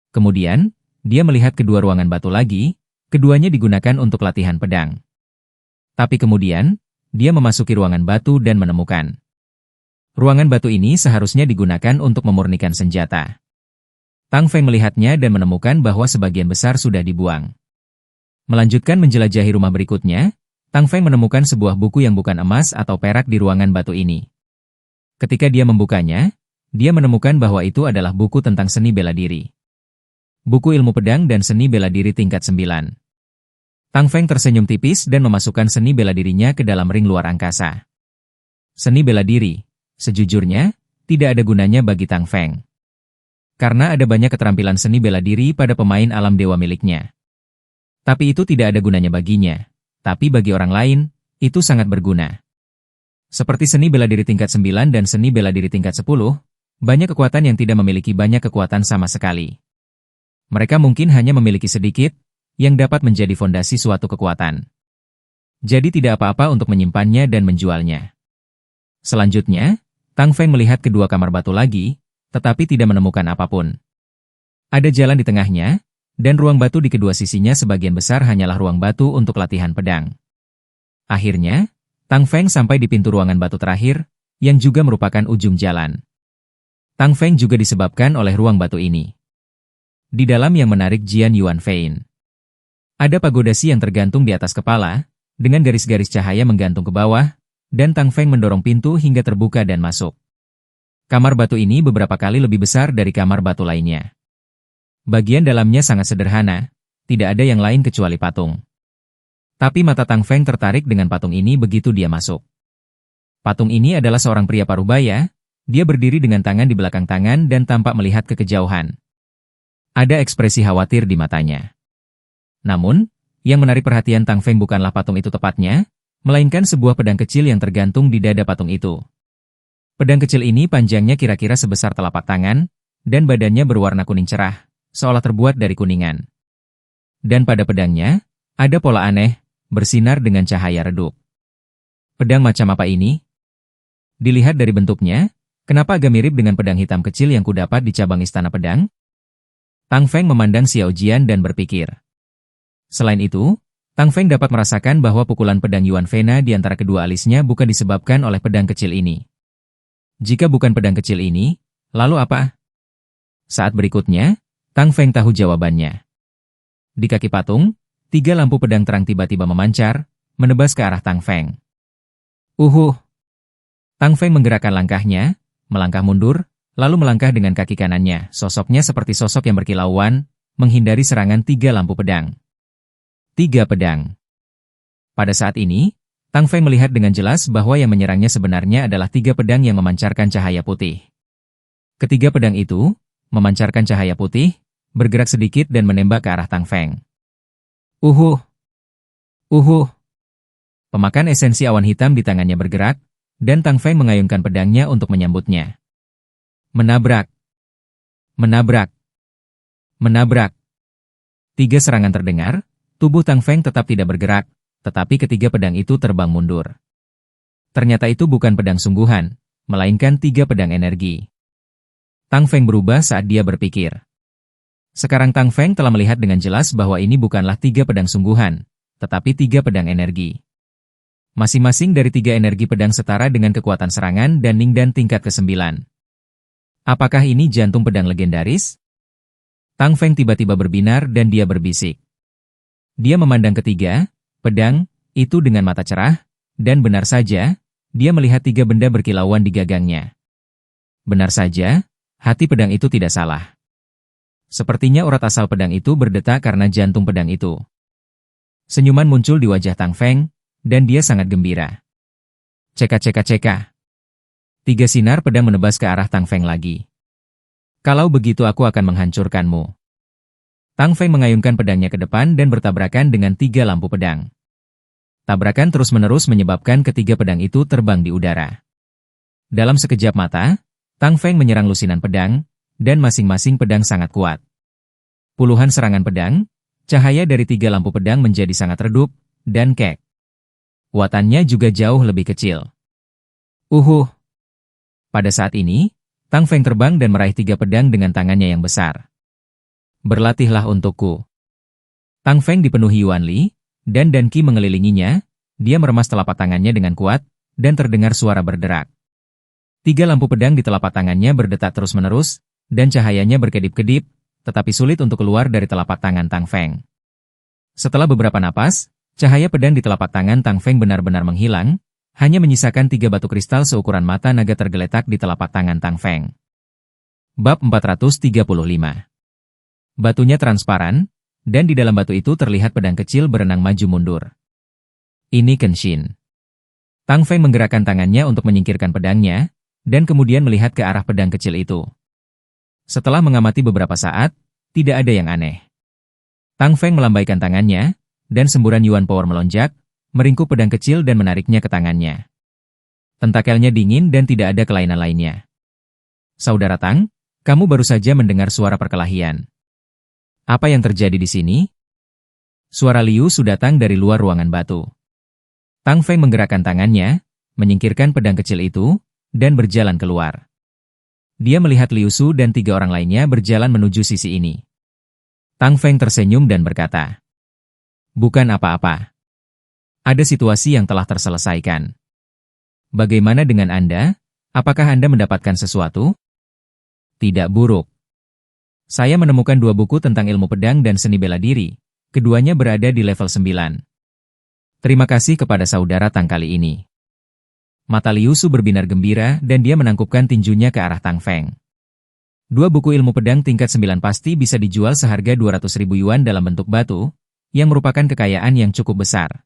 Kemudian, dia melihat kedua ruangan batu lagi, keduanya digunakan untuk latihan pedang. Tapi kemudian, dia memasuki ruangan batu dan menemukan. Ruangan batu ini seharusnya digunakan untuk memurnikan senjata. Tang Feng melihatnya dan menemukan bahwa sebagian besar sudah dibuang. Melanjutkan menjelajahi rumah berikutnya, Tang Feng menemukan sebuah buku yang bukan emas atau perak di ruangan batu ini. Ketika dia membukanya, dia menemukan bahwa itu adalah buku tentang seni bela diri. Buku ilmu pedang dan seni bela diri tingkat 9. Tang Feng tersenyum tipis dan memasukkan seni bela dirinya ke dalam ring luar angkasa. Seni bela diri, sejujurnya, tidak ada gunanya bagi Tang Feng. Karena ada banyak keterampilan seni bela diri pada pemain alam dewa miliknya. Tapi itu tidak ada gunanya baginya. Tapi bagi orang lain, itu sangat berguna. Seperti seni bela diri tingkat 9 dan seni bela diri tingkat 10, banyak kekuatan yang tidak memiliki banyak kekuatan sama sekali. Mereka mungkin hanya memiliki sedikit, yang dapat menjadi fondasi suatu kekuatan. Jadi tidak apa-apa untuk menyimpannya dan menjualnya. Selanjutnya, Tang Feng melihat kedua kamar batu lagi, tetapi tidak menemukan apapun. Ada jalan di tengahnya, dan ruang batu di kedua sisinya sebagian besar hanyalah ruang batu untuk latihan pedang. Akhirnya, Tang Feng sampai di pintu ruangan batu terakhir, yang juga merupakan ujung jalan. Tang Feng juga disebabkan oleh ruang batu ini. Di dalam yang menarik Jian Yuanfein. Ada pagodasi yang tergantung di atas kepala, dengan garis-garis cahaya menggantung ke bawah, dan Tang Feng mendorong pintu hingga terbuka dan masuk. Kamar batu ini beberapa kali lebih besar dari kamar batu lainnya. Bagian dalamnya sangat sederhana, tidak ada yang lain kecuali patung. Tapi mata Tang Feng tertarik dengan patung ini begitu dia masuk. Patung ini adalah seorang pria parubaya, dia berdiri dengan tangan di belakang tangan dan tampak melihat ke kejauhan. Ada ekspresi khawatir di matanya. Namun, yang menarik perhatian Tang Feng bukanlah patung itu tepatnya, melainkan sebuah pedang kecil yang tergantung di dada patung itu. Pedang kecil ini panjangnya kira-kira sebesar telapak tangan, dan badannya berwarna kuning cerah, seolah terbuat dari kuningan. Dan pada pedangnya, ada pola aneh, bersinar dengan cahaya redup. Pedang macam apa ini? Dilihat dari bentuknya, kenapa agak mirip dengan pedang hitam kecil yang kudapat di cabang istana pedang? Tang Feng memandang Xiao Jian dan berpikir. Selain itu, Tang Feng dapat merasakan bahwa pukulan pedang Yuan Fena di antara kedua alisnya bukan disebabkan oleh pedang kecil ini. Jika bukan pedang kecil ini, lalu apa? Saat berikutnya, Tang Feng tahu jawabannya. Di kaki patung, 3 lampu pedang terang tiba-tiba memancar, menebas ke arah Tang Feng. Tang Feng menggerakkan langkahnya, melangkah mundur, lalu melangkah dengan kaki kanannya, sosoknya seperti sosok yang berkilauan, menghindari serangan 3 lampu pedang. 3 pedang. Pada saat ini, Tang Feng melihat dengan jelas bahwa yang menyerangnya sebenarnya adalah 3 pedang yang memancarkan cahaya putih. Ketiga pedang itu, memancarkan cahaya putih, bergerak sedikit dan menembak ke arah Tang Feng. Pemakan esensi awan hitam di tangannya bergerak, dan Tang Feng mengayunkan pedangnya untuk menyambutnya. Menabrak. 3 serangan terdengar, tubuh Tang Feng tetap tidak bergerak, tetapi ketiga pedang itu terbang mundur. Ternyata itu bukan pedang sungguhan, melainkan 3 pedang energi. Tang Feng berubah saat dia berpikir. Sekarang Tang Feng telah melihat dengan jelas bahwa ini bukanlah 3 pedang sungguhan, tetapi 3 pedang energi. Masing-masing dari 3 energi pedang setara dengan kekuatan serangan dan Ningdan tingkat ke-9. Apakah ini jantung pedang legendaris? Tang Feng tiba-tiba berbinar dan dia berbisik. Dia memandang ketiga pedang itu dengan mata cerah, dan benar saja, dia melihat 3 benda berkilauan di gagangnya. Benar saja, hati pedang itu tidak salah. Sepertinya urat asal pedang itu berdetak karena jantung pedang itu. Senyuman muncul di wajah Tang Feng, dan dia sangat gembira. Ceka. 3 sinar pedang menebas ke arah Tang Feng lagi. Kalau begitu aku akan menghancurkanmu. Tang Feng mengayunkan pedangnya ke depan dan bertabrakan dengan 3 lampu pedang. Tabrakan terus-menerus menyebabkan ketiga pedang itu terbang di udara. Dalam sekejap mata, Tang Feng menyerang lusinan pedang, dan masing-masing pedang sangat kuat. Puluhan serangan pedang, cahaya dari 3 lampu pedang menjadi sangat redup, dan kek. Kuatannya juga jauh lebih kecil. Pada saat ini, Tang Feng terbang dan meraih 3 pedang dengan tangannya yang besar. Berlatihlah untukku. Tang Feng dipenuhi Yuan Li, dan Qi mengelilinginya, dia meremas telapak tangannya dengan kuat, dan terdengar suara berderak. 3 lampu pedang di telapak tangannya berdetak terus-menerus, dan cahayanya berkedip-kedip, tetapi sulit untuk keluar dari telapak tangan Tang Feng. Setelah beberapa napas, cahaya pedang di telapak tangan Tang Feng benar-benar menghilang, hanya menyisakan 3 batu kristal seukuran mata naga tergeletak di telapak tangan Tang Feng. Bab 435. Batunya transparan, dan di dalam batu itu terlihat pedang kecil berenang maju mundur. Ini Kenshin. Tang Feng menggerakkan tangannya untuk menyingkirkan pedangnya, dan kemudian melihat ke arah pedang kecil itu. Setelah mengamati beberapa saat, tidak ada yang aneh. Tang Feng melambaikan tangannya, dan semburan Yuan Power melonjak, meringkuk pedang kecil dan menariknya ke tangannya. Tentakelnya dingin dan tidak ada kelainan lainnya. Saudara Tang, kamu baru saja mendengar suara perkelahian. Apa yang terjadi di sini? Suara Liu Su datang dari luar ruangan batu. Tang Feng menggerakkan tangannya, menyingkirkan pedang kecil itu, dan berjalan keluar. Dia melihat Liu Su dan 3 orang lainnya berjalan menuju sisi ini. Tang Feng tersenyum dan berkata, "Bukan apa-apa. Ada situasi yang telah terselesaikan. Bagaimana dengan Anda? Apakah Anda mendapatkan sesuatu?" "Tidak buruk. Saya menemukan dua buku tentang ilmu pedang dan seni bela diri. Keduanya berada di level 9. Terima kasih kepada saudara Tang kali ini. Mata Liu Su berbinar gembira dan dia menangkupkan tinjunya ke arah Tang Feng. Dua buku ilmu pedang tingkat 9 pasti bisa dijual seharga 200.000 yuan dalam bentuk batu, yang merupakan kekayaan yang cukup besar.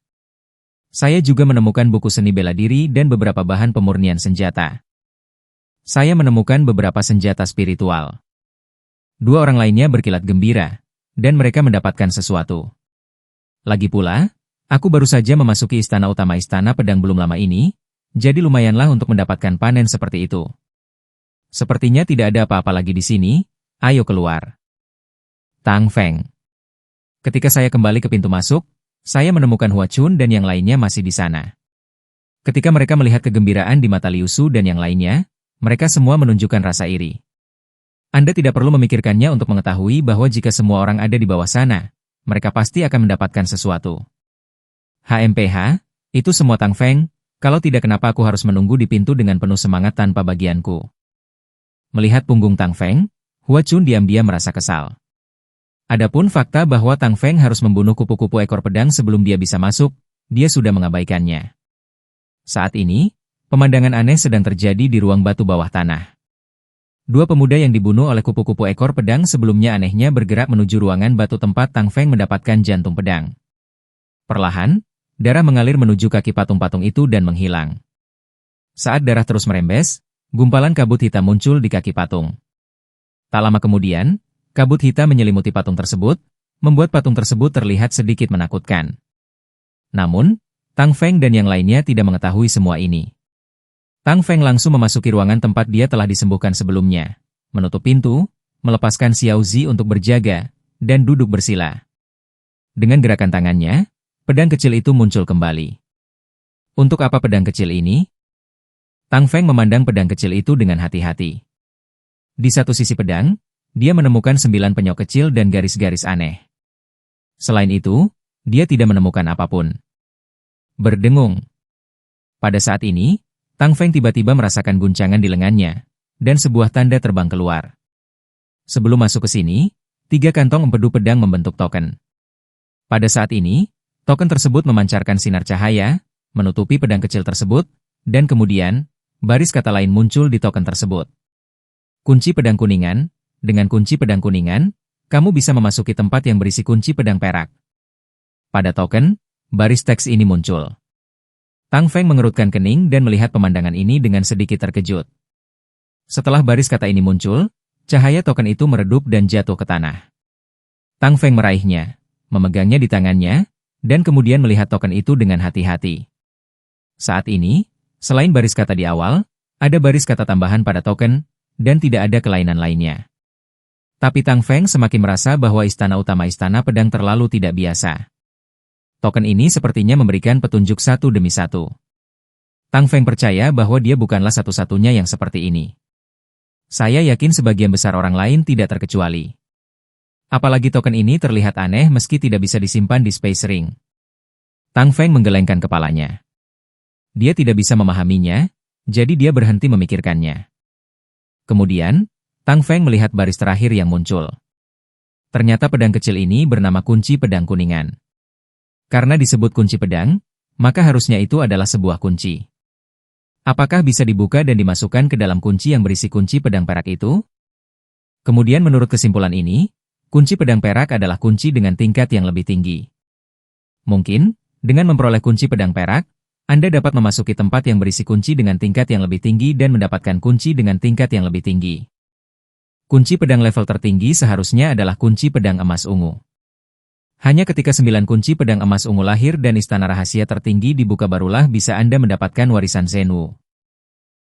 Saya juga menemukan buku seni bela diri dan beberapa bahan pemurnian senjata. Saya menemukan beberapa senjata spiritual. Dua orang lainnya berkilat gembira, dan mereka mendapatkan sesuatu. Lagi pula, aku baru saja memasuki istana utama istana pedang belum lama ini, jadi lumayanlah untuk mendapatkan panen seperti itu. Sepertinya tidak ada apa-apa lagi di sini, ayo keluar. Tang Feng. Ketika saya kembali ke pintu masuk, saya menemukan Hua Chun dan yang lainnya masih di sana. Ketika mereka melihat kegembiraan di mata Liu Su dan yang lainnya, mereka semua menunjukkan rasa iri. Anda tidak perlu memikirkannya untuk mengetahui bahwa jika semua orang ada di bawah sana, mereka pasti akan mendapatkan sesuatu. HMPH, itu semua Tang Feng, kalau tidak kenapa aku harus menunggu di pintu dengan penuh semangat tanpa bagianku. Melihat punggung Tang Feng, Hua Chun diam-diam merasa kesal. Adapun fakta bahwa Tang Feng harus membunuh kupu-kupu ekor pedang sebelum dia bisa masuk, dia sudah mengabaikannya. Saat ini, pemandangan aneh sedang terjadi di ruang batu bawah tanah. Dua pemuda yang dibunuh oleh kupu-kupu ekor pedang sebelumnya anehnya bergerak menuju ruangan batu tempat Tang Feng mendapatkan jantung pedang. Perlahan, darah mengalir menuju kaki patung-patung itu dan menghilang. Saat darah terus merembes, gumpalan kabut hitam muncul di kaki patung. Tak lama kemudian, kabut hitam menyelimuti patung tersebut, membuat patung tersebut terlihat sedikit menakutkan. Namun, Tang Feng dan yang lainnya tidak mengetahui semua ini. Tang Feng langsung memasuki ruangan tempat dia telah disembuhkan sebelumnya, menutup pintu, melepaskan Xiao Zi untuk berjaga, dan duduk bersila. Dengan gerakan tangannya, pedang kecil itu muncul kembali. Untuk apa pedang kecil ini? Tang Feng memandang pedang kecil itu dengan hati-hati. Di satu sisi pedang, dia menemukan 9 penyok kecil dan garis-garis aneh. Selain itu, dia tidak menemukan apapun. Berdengung. Pada saat ini, Tang Feng tiba-tiba merasakan guncangan di lengannya, dan sebuah tanda terbang keluar. Sebelum masuk ke sini, 3 kantong empedu pedang membentuk token. Pada saat ini, token tersebut memancarkan sinar cahaya, menutupi pedang kecil tersebut, dan kemudian, baris kata lain muncul di token tersebut. Kunci pedang kuningan, dengan kunci pedang kuningan, kamu bisa memasuki tempat yang berisi kunci pedang perak. Pada token, baris teks ini muncul. Tang Feng mengerutkan kening dan melihat pemandangan ini dengan sedikit terkejut. Setelah baris kata ini muncul, cahaya token itu meredup dan jatuh ke tanah. Tang Feng meraihnya, memegangnya di tangannya, dan kemudian melihat token itu dengan hati-hati. Saat ini, selain baris kata di awal, ada baris kata tambahan pada token, dan tidak ada kelainan lainnya. Tapi Tang Feng semakin merasa bahwa istana utama istana pedang terlalu tidak biasa. Token ini sepertinya memberikan petunjuk satu demi satu. Tang Feng percaya bahwa dia bukanlah satu-satunya yang seperti ini. Saya yakin sebagian besar orang lain tidak terkecuali. Apalagi token ini terlihat aneh meski tidak bisa disimpan di Space Ring. Tang Feng menggelengkan kepalanya. Dia tidak bisa memahaminya, jadi dia berhenti memikirkannya. Kemudian, Tang Feng melihat baris terakhir yang muncul. Ternyata pedang kecil ini bernama kunci pedang kuningan. Karena disebut kunci pedang, maka harusnya itu adalah sebuah kunci. Apakah bisa dibuka dan dimasukkan ke dalam kunci yang berisi kunci pedang perak itu? Kemudian menurut kesimpulan ini, kunci pedang perak adalah kunci dengan tingkat yang lebih tinggi. Mungkin, dengan memperoleh kunci pedang perak, Anda dapat memasuki tempat yang berisi kunci dengan tingkat yang lebih tinggi dan mendapatkan kunci dengan tingkat yang lebih tinggi. Kunci pedang level tertinggi seharusnya adalah kunci pedang emas ungu. Hanya ketika 9 kunci pedang emas ungu lahir dan istana rahasia tertinggi dibuka barulah bisa Anda mendapatkan warisan Zhenwu.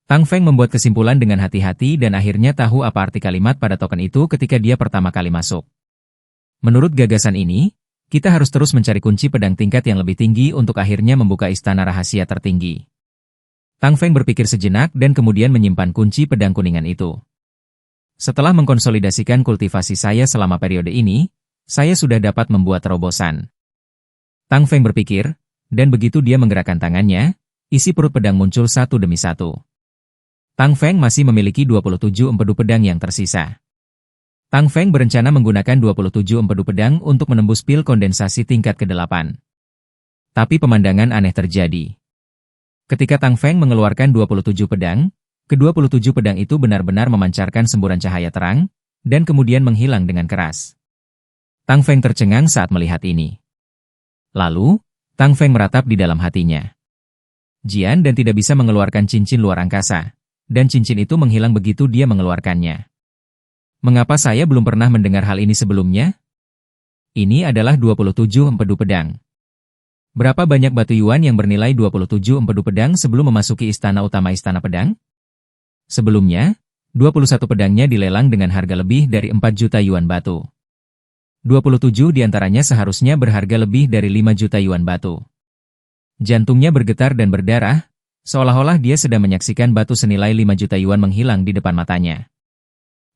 Tang Feng membuat kesimpulan dengan hati-hati dan akhirnya tahu apa arti kalimat pada token itu ketika dia pertama kali masuk. Menurut gagasan ini, kita harus terus mencari kunci pedang tingkat yang lebih tinggi untuk akhirnya membuka istana rahasia tertinggi. Tang Feng berpikir sejenak dan kemudian menyimpan kunci pedang kuningan itu. Setelah mengkonsolidasikan kultivasi saya selama periode ini, saya sudah dapat membuat terobosan. Tang Feng berpikir, dan begitu dia menggerakkan tangannya, isi perut pedang muncul satu demi satu. Tang Feng masih memiliki 27 empedu pedang yang tersisa. Tang Feng berencana menggunakan 27 empedu pedang untuk menembus pil kondensasi tingkat ke-8. Tapi pemandangan aneh terjadi. Ketika Tang Feng mengeluarkan 27 pedang, ke-27 pedang itu benar-benar memancarkan semburan cahaya terang, dan kemudian menghilang dengan keras. Tang Feng tercengang saat melihat ini. Lalu, Tang Feng meratap di dalam hatinya. Jian dan tidak bisa mengeluarkan cincin luar angkasa, dan cincin itu menghilang begitu dia mengeluarkannya. Mengapa saya belum pernah mendengar hal ini sebelumnya? Ini adalah 27 empedu pedang. Berapa banyak batu yuan yang bernilai 27 empedu pedang sebelum memasuki istana utama istana pedang? Sebelumnya, 21 pedangnya dilelang dengan harga lebih dari 4 juta yuan batu. 27 diantaranya seharusnya berharga lebih dari 5 juta yuan batu. Jantungnya bergetar dan berdarah, seolah-olah dia sedang menyaksikan batu senilai 5 juta yuan menghilang di depan matanya.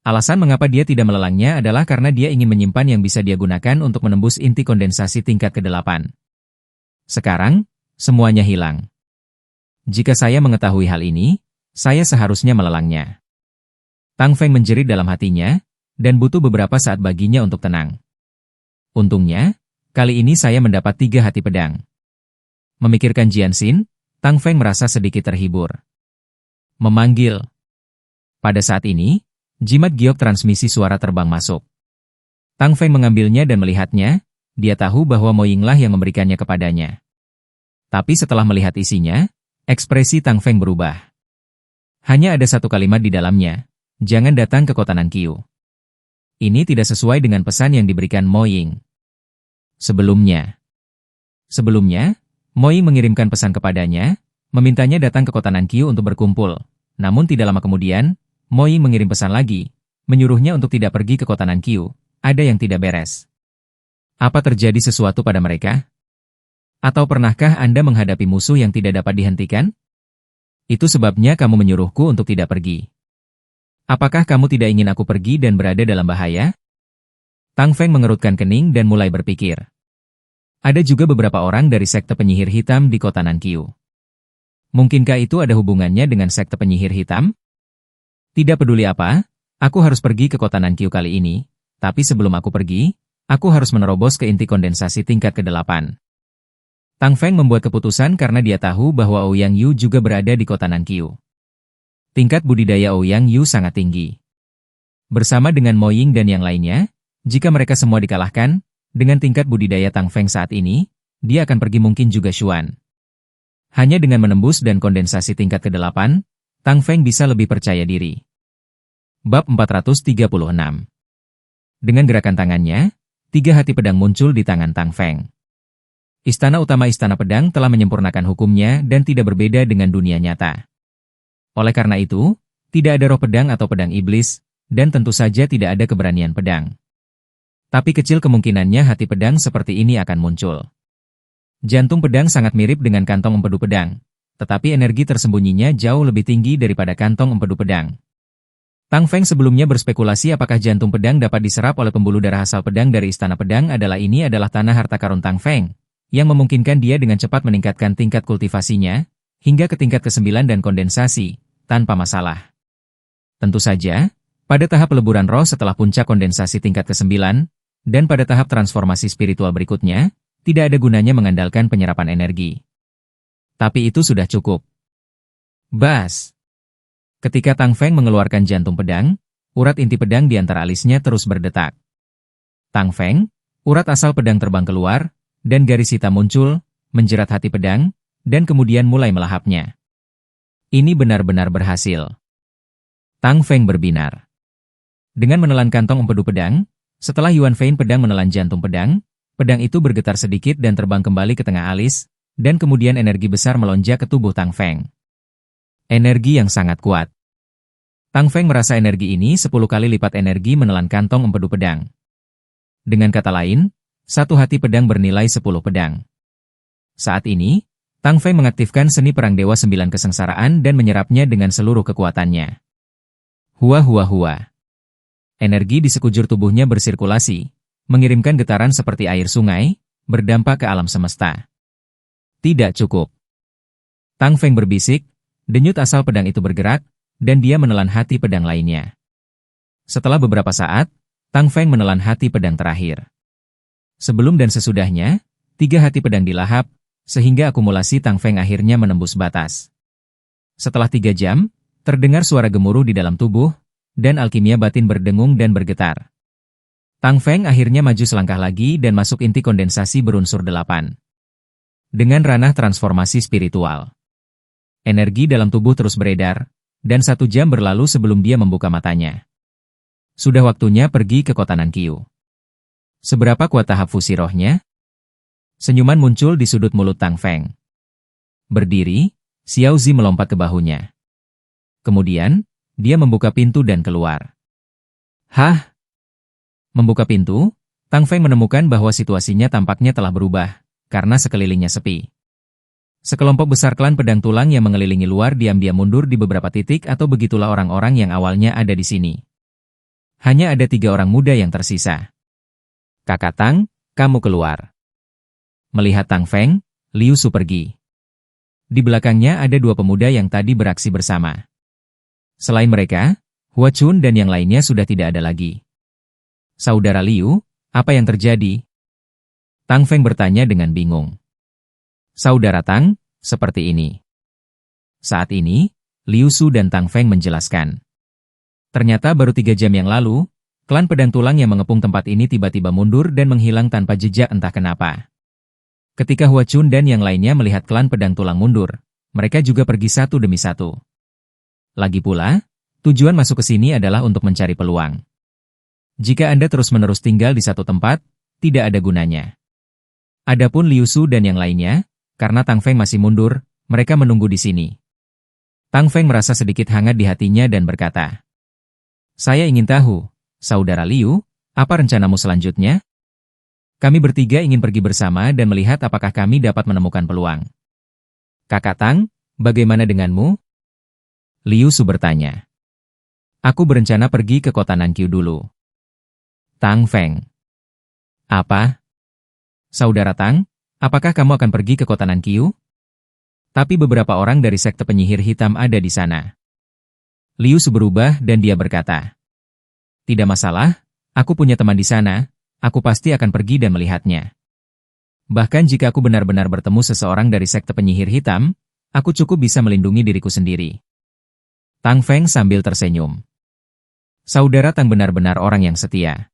Alasan mengapa dia tidak melelangnya adalah karena dia ingin menyimpan yang bisa dia gunakan untuk menembus inti kondensasi tingkat ke-8. Sekarang, semuanya hilang. Jika saya mengetahui hal ini, saya seharusnya melelangnya. Tang Feng menjerit dalam hatinya, dan butuh beberapa saat baginya untuk tenang. Untungnya, kali ini saya mendapat 3 hati pedang. Memikirkan Jian Xin, Tang Feng merasa sedikit terhibur. Memanggil. Pada saat ini, jimat giok transmisi suara terbang masuk. Tang Feng mengambilnya dan melihatnya, dia tahu bahwa Mo Yinglah yang memberikannya kepadanya. Tapi setelah melihat isinya, ekspresi Tang Feng berubah. Hanya ada satu kalimat di dalamnya, jangan datang ke kota Nanqiu. Ini tidak sesuai dengan pesan yang diberikan Mo Ying. Sebelumnya, Mo Ying mengirimkan pesan kepadanya, memintanya datang ke kota Nanqiu untuk berkumpul. Namun tidak lama kemudian, Mo Ying mengirim pesan lagi, menyuruhnya untuk tidak pergi ke kota Nanqiu. Ada yang tidak beres. Apa terjadi sesuatu pada mereka? Atau pernahkah Anda menghadapi musuh yang tidak dapat dihentikan? Itu sebabnya kamu menyuruhku untuk tidak pergi. Apakah kamu tidak ingin aku pergi dan berada dalam bahaya? Tang Feng mengerutkan kening dan mulai berpikir. Ada juga beberapa orang dari sekte penyihir hitam di kota Nanqiu. Mungkinkah itu ada hubungannya dengan sekte penyihir hitam? Tidak peduli apa, aku harus pergi ke kota Nanqiu kali ini, tapi sebelum aku pergi, aku harus menerobos ke inti kondensasi tingkat ke-8. Tang Feng membuat keputusan karena dia tahu bahwa Ouyang Yu juga berada di kota Nanqiu. Tingkat budidaya Ouyang Yu sangat tinggi. Bersama dengan Mo Ying dan yang lainnya, jika mereka semua dikalahkan, dengan tingkat budidaya Tang Feng saat ini, dia akan pergi mungkin juga Xuan. Hanya dengan menembus dan kondensasi tingkat ke-8, Tang Feng bisa lebih percaya diri. Bab 436. Dengan gerakan tangannya, 3 hati pedang muncul di tangan Tang Feng. Istana utama Istana Pedang telah menyempurnakan hukumnya dan tidak berbeda dengan dunia nyata. Oleh karena itu, tidak ada roh pedang atau pedang iblis, dan tentu saja tidak ada keberanian pedang. Tapi kecil kemungkinannya hati pedang seperti ini akan muncul. Jantung pedang sangat mirip dengan kantong empedu pedang, tetapi energi tersembunyinya jauh lebih tinggi daripada kantong empedu pedang. Tang Feng sebelumnya berspekulasi apakah jantung pedang dapat diserap oleh pembuluh darah asal pedang dari Istana Pedang adalah tanah harta karun Tang Feng, yang memungkinkan dia dengan cepat meningkatkan tingkat kultivasinya, hingga ke tingkat ke-9 dan kondensasi, tanpa masalah. Tentu saja, pada tahap peleburan roh setelah puncak kondensasi tingkat ke-9, dan pada tahap transformasi spiritual berikutnya, tidak ada gunanya mengandalkan penyerapan energi. Tapi itu sudah cukup. Bas! Ketika Tang Feng mengeluarkan jantung pedang, urat inti pedang di antara alisnya terus berdetak. Tang Feng, urat asal pedang terbang keluar, dan garis hitam muncul, menjerat hati pedang, dan kemudian mulai melahapnya. Ini benar-benar berhasil. Tang Feng berbinar. Dengan menelan kantong empedu pedang, setelah Yuan Fein pedang menelan jantung pedang, pedang itu bergetar sedikit dan terbang kembali ke tengah alis, dan kemudian energi besar melonjak ke tubuh Tang Feng. Energi yang sangat kuat. Tang Feng merasa energi ini 10 kali lipat energi menelan kantong empedu pedang. Dengan kata lain, satu hati pedang bernilai 10 pedang. Saat ini, Tang Feng mengaktifkan seni perang Dewa 9 kesengsaraan dan menyerapnya dengan seluruh kekuatannya. Hua hua hua. Energi di sekujur tubuhnya bersirkulasi, mengirimkan getaran seperti air sungai, berdampak ke alam semesta. Tidak cukup. Tang Feng berbisik, denyut asal pedang itu bergerak, dan dia menelan hati pedang lainnya. Setelah beberapa saat, Tang Feng menelan hati pedang terakhir. Sebelum dan sesudahnya, 3 hati pedang dilahap, sehingga akumulasi Tang Feng akhirnya menembus batas. Setelah 3 jam, terdengar suara gemuruh di dalam tubuh, dan alkimia batin berdengung dan bergetar. Tang Feng akhirnya maju selangkah lagi dan masuk inti kondensasi berunsur 8. Dengan ranah transformasi spiritual. Energi dalam tubuh terus beredar, dan 1 jam berlalu sebelum dia membuka matanya. Sudah waktunya pergi ke kota Nanqiu. Seberapa kuat tahap fusi rohnya? Senyuman muncul di sudut mulut Tang Feng. Berdiri, Xiao Zi melompat ke bahunya. Kemudian, dia membuka pintu dan keluar. Hah? Membuka pintu, Tang Feng menemukan bahwa situasinya tampaknya telah berubah, karena sekelilingnya sepi. Sekelompok besar klan pedang tulang yang mengelilingi luar diam-diam mundur di beberapa titik atau begitulah orang-orang yang awalnya ada di sini. Hanya ada 3 orang muda yang tersisa. Kakak Tang, kamu keluar. Melihat Tang Feng, Liu Su pergi. Di belakangnya ada 2 pemuda yang tadi beraksi bersama. Selain mereka, Hua Chun dan yang lainnya sudah tidak ada lagi. Saudara Liu, apa yang terjadi? Tang Feng bertanya dengan bingung. Saudara Tang, seperti ini. Saat ini, Liu Su dan Tang Feng menjelaskan. Ternyata baru 3 jam yang lalu, klan pedang tulang yang mengepung tempat ini tiba-tiba mundur dan menghilang tanpa jejak entah kenapa. Ketika Hua Chun dan yang lainnya melihat klan pedang tulang mundur, mereka juga pergi satu demi satu. Lagi pula, tujuan masuk ke sini adalah untuk mencari peluang. Jika Anda terus-menerus tinggal di satu tempat, tidak ada gunanya. Adapun Liu Su dan yang lainnya, karena Tang Feng masih mundur, mereka menunggu di sini. Tang Feng merasa sedikit hangat di hatinya dan berkata, "Saya ingin tahu, Saudara Liu, apa rencanamu selanjutnya? Kami bertiga ingin pergi bersama dan melihat apakah kami dapat menemukan peluang. Kakak Tang, bagaimana denganmu?" Liu Su bertanya. "Aku berencana pergi ke kota Nanqiu dulu." Tang Feng. "Apa? Saudara Tang, apakah kamu akan pergi ke kota Nanqiu? Tapi beberapa orang dari sekte penyihir hitam ada di sana." Liu Su berubah dan dia berkata, "Tidak masalah, aku punya teman di sana, aku pasti akan pergi dan melihatnya. Bahkan jika aku benar-benar bertemu seseorang dari sekte penyihir hitam, aku cukup bisa melindungi diriku sendiri." Tang Feng sambil tersenyum. Saudara Tang benar-benar orang yang setia.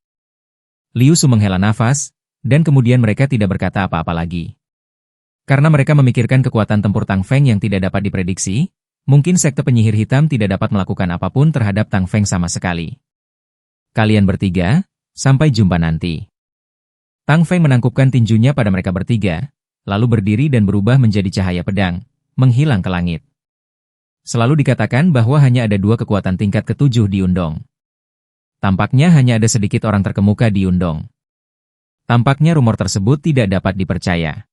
Liu Su menghela nafas, dan kemudian mereka tidak berkata apa-apa lagi. Karena mereka memikirkan kekuatan tempur Tang Feng yang tidak dapat diprediksi, mungkin sekte penyihir hitam tidak dapat melakukan apapun terhadap Tang Feng sama sekali. Kalian bertiga, sampai jumpa nanti. Tang Feng menangkupkan tinjunya pada mereka bertiga, lalu berdiri dan berubah menjadi cahaya pedang, menghilang ke langit. Selalu dikatakan bahwa hanya ada 2 kekuatan tingkat ke-7 di Yundong. Tampaknya hanya ada sedikit orang terkemuka di Yundong. Tampaknya rumor tersebut tidak dapat dipercaya.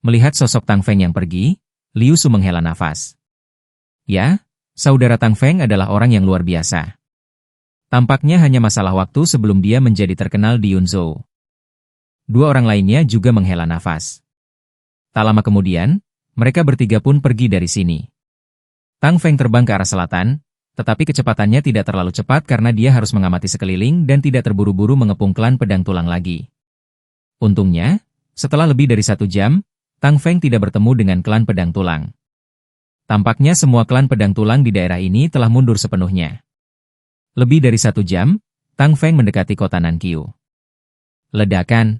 Melihat sosok Tang Feng yang pergi, Liu Su menghela nafas. Ya, saudara Tang Feng adalah orang yang luar biasa. Tampaknya hanya masalah waktu sebelum dia menjadi terkenal di Yunzhou. 2 orang lainnya juga menghela nafas. Tak lama kemudian, mereka bertiga pun pergi dari sini. Tang Feng terbang ke arah selatan, tetapi kecepatannya tidak terlalu cepat karena dia harus mengamati sekeliling dan tidak terburu-buru mengepung klan pedang tulang lagi. Untungnya, setelah lebih dari 1 jam, Tang Feng tidak bertemu dengan klan pedang tulang. Tampaknya semua klan pedang tulang di daerah ini telah mundur sepenuhnya. Lebih dari 1 jam, Tang Feng mendekati kota Nanqiu. Ledakan.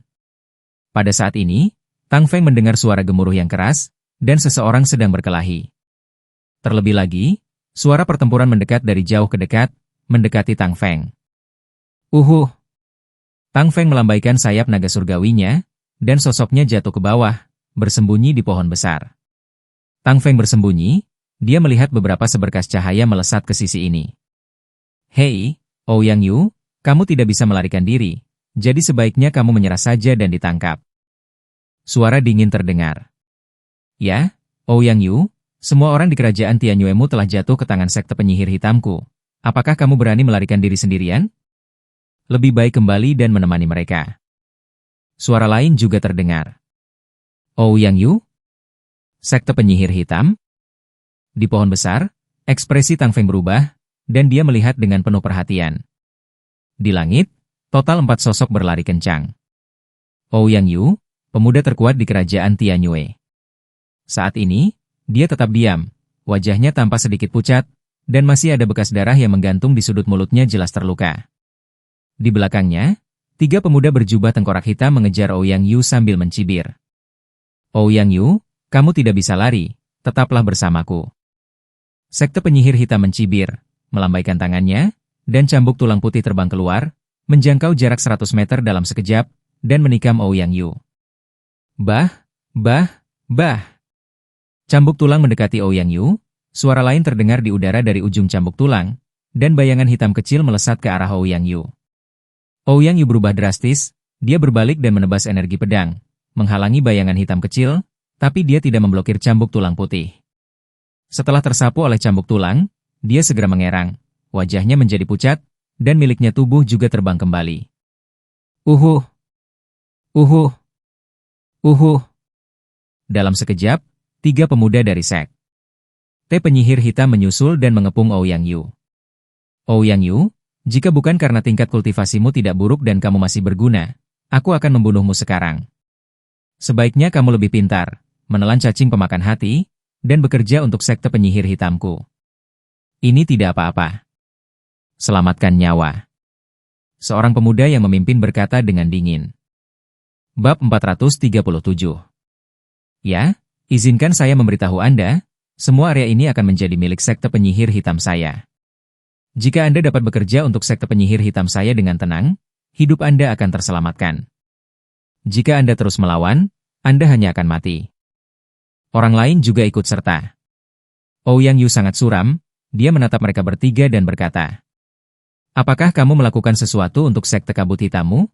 Pada saat ini, Tang Feng mendengar suara gemuruh yang keras, dan seseorang sedang berkelahi. Terlebih lagi, suara pertempuran mendekat dari jauh ke dekat, mendekati Tang Feng. Tang Feng melambaikan sayap naga surgawinya, dan sosoknya jatuh ke bawah, bersembunyi di pohon besar. Tang Feng bersembunyi, dia melihat beberapa seberkas cahaya melesat ke sisi ini. "Hei, Ouyang Yu, kamu tidak bisa melarikan diri, jadi sebaiknya kamu menyerah saja dan ditangkap." Suara dingin terdengar. "Ya, Ouyang Yu, semua orang di kerajaan Tianyuemu telah jatuh ke tangan sekte penyihir hitamku. Apakah kamu berani melarikan diri sendirian? Lebih baik kembali dan menemani mereka." Suara lain juga terdengar. "Ouyang Yu? Sekte penyihir hitam?" Di pohon besar, ekspresi Tang Feng berubah, dan dia melihat dengan penuh perhatian. Di langit, Total 4 sosok berlari kencang. Ouyang Yu, pemuda terkuat di kerajaan Tianyue. Saat ini, dia tetap diam, wajahnya tampak sedikit pucat, dan masih ada bekas darah yang menggantung di sudut mulutnya jelas terluka. Di belakangnya, 3 pemuda berjubah tengkorak hitam mengejar Ouyang Yu sambil mencibir. Ouyang Yu, kamu tidak bisa lari, tetaplah bersamaku. Sekte penyihir hitam mencibir, melambaikan tangannya, dan cambuk tulang putih terbang keluar, menjangkau jarak 100 meter dalam sekejap, dan menikam Ouyang Yu. Bah, bah, bah. Cambuk tulang mendekati Ouyang Yu, suara lain terdengar di udara dari ujung cambuk tulang, dan bayangan hitam kecil melesat ke arah Ouyang Yu. Ouyang Yu berubah drastis, dia berbalik dan menebas energi pedang, menghalangi bayangan hitam kecil, tapi dia tidak memblokir cambuk tulang putih. Setelah tersapu oleh cambuk tulang, dia segera mengerang, wajahnya menjadi pucat, dan miliknya tubuh juga terbang kembali. Uhuh! Uhuh! Uhuh! Dalam sekejap, 3 pemuda dari sekte penyihir hitam menyusul dan mengepung Ouyang Yu. Ouyang Yu, jika bukan karena tingkat kultivasimu tidak buruk dan kamu masih berguna, aku akan membunuhmu sekarang. Sebaiknya kamu lebih pintar, menelan cacing pemakan hati, dan bekerja untuk sekte penyihir hitamku. Ini tidak apa-apa. Selamatkan nyawa. Seorang pemuda yang memimpin berkata dengan dingin. Bab 437. Ya, izinkan saya memberitahu Anda, semua area ini akan menjadi milik sekte penyihir hitam saya. Jika Anda dapat bekerja untuk sekte penyihir hitam saya dengan tenang, hidup Anda akan terselamatkan. Jika Anda terus melawan, Anda hanya akan mati. Orang lain juga ikut serta. Ouyang Yu sangat suram, dia menatap mereka bertiga dan berkata, apakah kamu melakukan sesuatu untuk sekte kabut hitammu?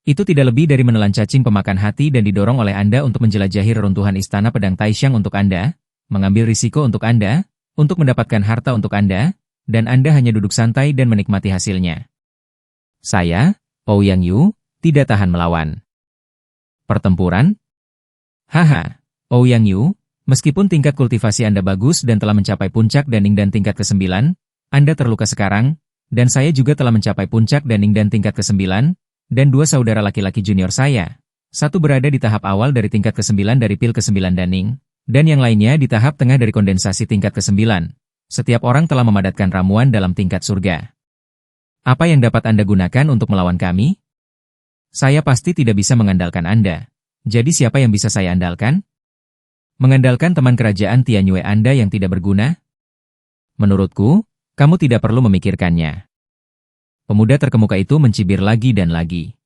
Itu tidak lebih dari menelan cacing pemakan hati dan didorong oleh Anda untuk menjelajahi reruntuhan istana pedang Taishan untuk Anda, mengambil risiko untuk Anda, untuk mendapatkan harta untuk Anda, dan Anda hanya duduk santai dan menikmati hasilnya. Saya, Ouyang Yu, tidak tahan melawan. Pertempuran? Haha, Ouyang Yu, meskipun tingkat kultivasi Anda bagus dan telah mencapai puncak Daning dan tingkat ke-9, Anda terluka sekarang, dan saya juga telah mencapai puncak Daning dan tingkat ke-9, dan 2 saudara laki-laki junior saya. Satu berada di tahap awal dari tingkat ke-9 dari pil ke-9 Daning, dan yang lainnya di tahap tengah dari kondensasi tingkat ke-9. Setiap orang telah memadatkan ramuan dalam tingkat surga. Apa yang dapat Anda gunakan untuk melawan kami? Saya pasti tidak bisa mengandalkan Anda. Jadi siapa yang bisa saya andalkan? Mengandalkan teman kerajaan Tianyue Anda yang tidak berguna? Menurutku, kamu tidak perlu memikirkannya. Pemuda terkemuka itu mencibir lagi dan lagi.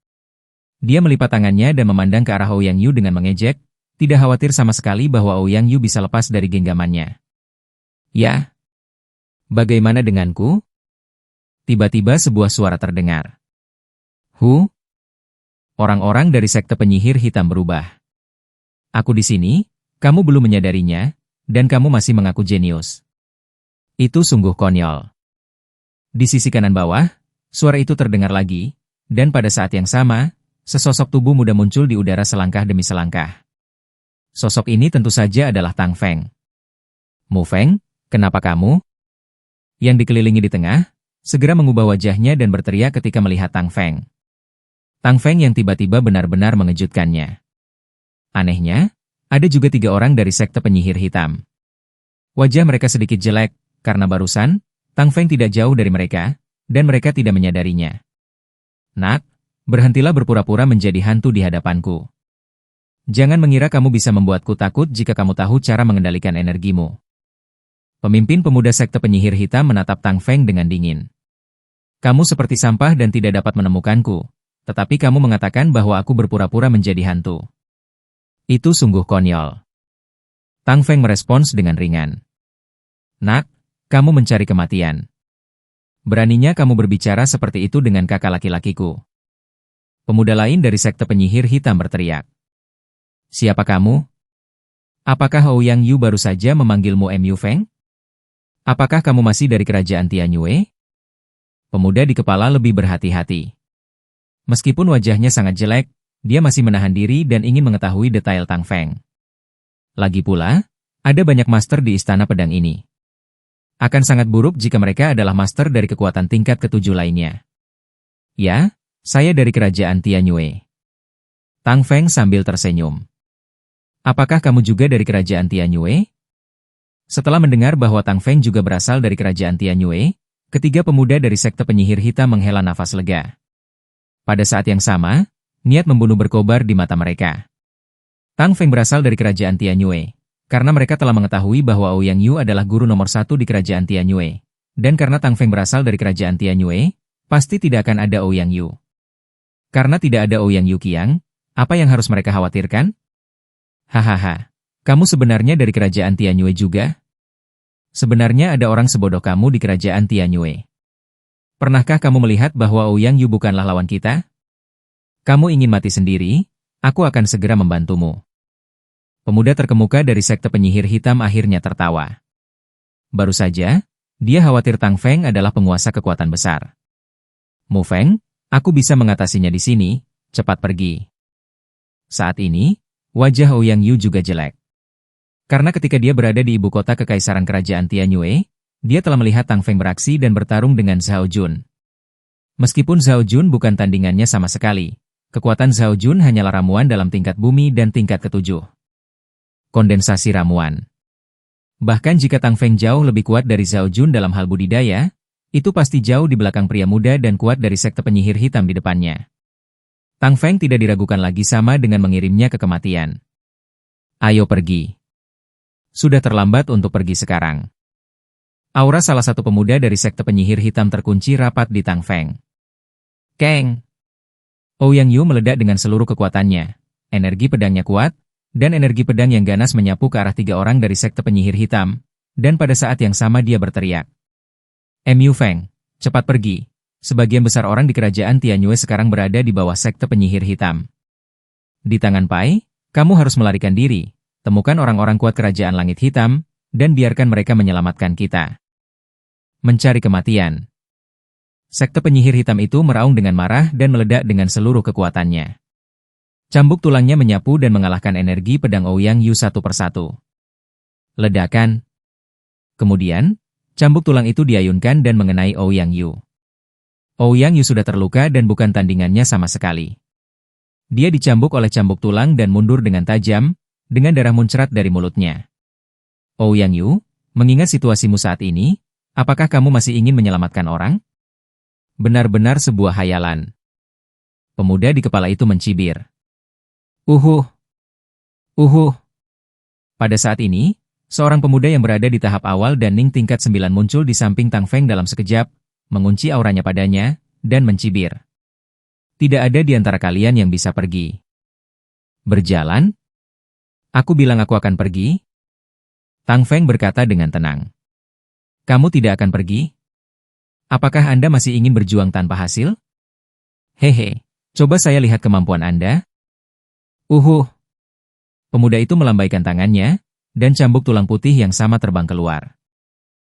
Dia melipat tangannya dan memandang ke arah Ouyang Yu dengan mengejek, tidak khawatir sama sekali bahwa Ouyang Yu bisa lepas dari genggamannya. Ya? Bagaimana denganku? Tiba-tiba sebuah suara terdengar. Orang-orang dari sekte penyihir hitam berubah. Aku di sini, kamu belum menyadarinya, dan kamu masih mengaku jenius. Itu sungguh konyol. Di sisi kanan bawah, suara itu terdengar lagi, dan pada saat yang sama, sesosok tubuh muda muncul di udara selangkah demi selangkah. Sosok ini tentu saja adalah Tang Feng. Mu Feng, kenapa kamu? Yang dikelilingi di tengah, segera mengubah wajahnya dan berteriak ketika melihat Tang Feng. Tang Feng yang tiba-tiba benar-benar mengejutkannya. Anehnya, ada juga 3 orang dari sekte penyihir hitam. Wajah mereka sedikit jelek, karena barusan, Tang Feng tidak jauh dari mereka, dan mereka tidak menyadarinya. Nak, berhentilah berpura-pura menjadi hantu di hadapanku. Jangan mengira kamu bisa membuatku takut jika kamu tahu cara mengendalikan energimu. Pemimpin pemuda sekte penyihir hitam menatap Tang Feng dengan dingin. Kamu seperti sampah dan tidak dapat menemukanku, tetapi kamu mengatakan bahwa aku berpura-pura menjadi hantu. Itu sungguh konyol. Tang Feng merespons dengan ringan. Nak, kamu mencari kematian. Beraninya kamu berbicara seperti itu dengan kakak laki-lakiku. Pemuda lain dari sekte penyihir hitam berteriak. Siapa kamu? Apakah Ouyang Yu baru saja memanggilmu Mu Feng? Apakah kamu masih dari kerajaan Tianyue? Pemuda di kepala lebih berhati-hati. Meskipun wajahnya sangat jelek, dia masih menahan diri dan ingin mengetahui detail Tang Feng. Lagi pula, ada banyak master di istana pedang ini. Akan sangat buruk jika mereka adalah master dari kekuatan tingkat ke-7 lainnya. Ya, Saya dari kerajaan Tianyue. Tang Feng sambil tersenyum. Apakah kamu juga dari kerajaan Tianyue? Setelah mendengar bahwa Tang Feng juga berasal dari kerajaan Tianyue, ketiga pemuda dari sekte penyihir hitam menghela nafas lega. Pada saat yang sama, niat membunuh berkobar di mata mereka. Tang Feng berasal dari kerajaan Tianyue, karena mereka telah mengetahui bahwa Ouyang Yu adalah guru nomor 1 di kerajaan Tianyue. Dan karena Tang Feng berasal dari kerajaan Tianyue, pasti tidak akan ada Ouyang Yu. Karena tidak ada Ouyang Yu Qiang, apa yang harus mereka khawatirkan? Hahaha, kamu sebenarnya dari kerajaan Tianyue juga? Sebenarnya ada orang sebodoh kamu di kerajaan Tianyue. Pernahkah kamu melihat bahwa Ouyang Yu bukanlah lawan kita? Kamu ingin mati sendiri? Aku akan segera membantumu. Pemuda terkemuka dari sekte penyihir hitam akhirnya tertawa. Baru saja, dia khawatir Tang Feng adalah penguasa kekuatan besar. Mu Feng, aku bisa mengatasinya di sini, cepat pergi. Saat ini, wajah Ouyang Yu juga jelek. Karena ketika dia berada di ibu kota kekaisaran kerajaan Tianyue, dia telah melihat Tang Feng beraksi dan bertarung dengan Zhao Jun. Meskipun Zhao Jun bukan tandingannya sama sekali, kekuatan Zhao Jun hanyalah ramuan dalam tingkat bumi dan tingkat ketujuh. Kondensasi ramuan. Bahkan jika Tang Feng jauh lebih kuat dari Zhao Jun dalam hal budidaya, itu pasti jauh di belakang pria muda dan kuat dari sekte penyihir hitam di depannya. Tang Feng tidak diragukan lagi sama dengan mengirimnya ke kematian. Ayo pergi. Sudah terlambat untuk pergi sekarang. Aura salah satu pemuda dari sekte penyihir hitam terkunci rapat di Tang Feng. Keng! Ouyang Yu meledak dengan seluruh kekuatannya. Energi pedangnya kuat, dan energi pedang yang ganas menyapu ke arah 3 orang dari sekte penyihir hitam, dan pada saat yang sama dia berteriak. Mu Feng, cepat pergi. Sebagian besar orang di kerajaan Tianyue sekarang berada di bawah sekte penyihir hitam. Di tangan Pai, kamu harus melarikan diri. Temukan orang-orang kuat kerajaan langit hitam, dan biarkan mereka menyelamatkan kita. Mencari kematian. Sekte penyihir hitam itu meraung dengan marah dan meledak dengan seluruh kekuatannya. Cambuk tulangnya menyapu dan mengalahkan energi pedang Ouyang Yu satu persatu. Ledakan. Kemudian, cambuk tulang itu diayunkan dan mengenai Ouyang Yu. Ouyang Yu sudah terluka dan bukan tandingannya sama sekali. Dia dicambuk oleh cambuk tulang dan mundur dengan tajam, dengan darah muncrat dari mulutnya. Ouyang Yu, mengingat situasimu saat ini, apakah kamu masih ingin menyelamatkan orang? Benar-benar sebuah hayalan. Pemuda di kepala itu mencibir. Uhuh. Uhuh. Pada saat ini, seorang pemuda yang berada di tahap awal dan Ning tingkat 9 muncul di samping Tang Feng dalam sekejap, mengunci auranya padanya, dan mencibir. Tidak ada di antara kalian yang bisa pergi. Berjalan? Aku bilang aku akan pergi? Tang Feng berkata dengan tenang. Kamu tidak akan pergi? Apakah Anda masih ingin berjuang tanpa hasil? Hehe, coba saya lihat kemampuan Anda. Uhuh. Pemuda itu melambaikan tangannya, dan cambuk tulang putih yang sama terbang keluar.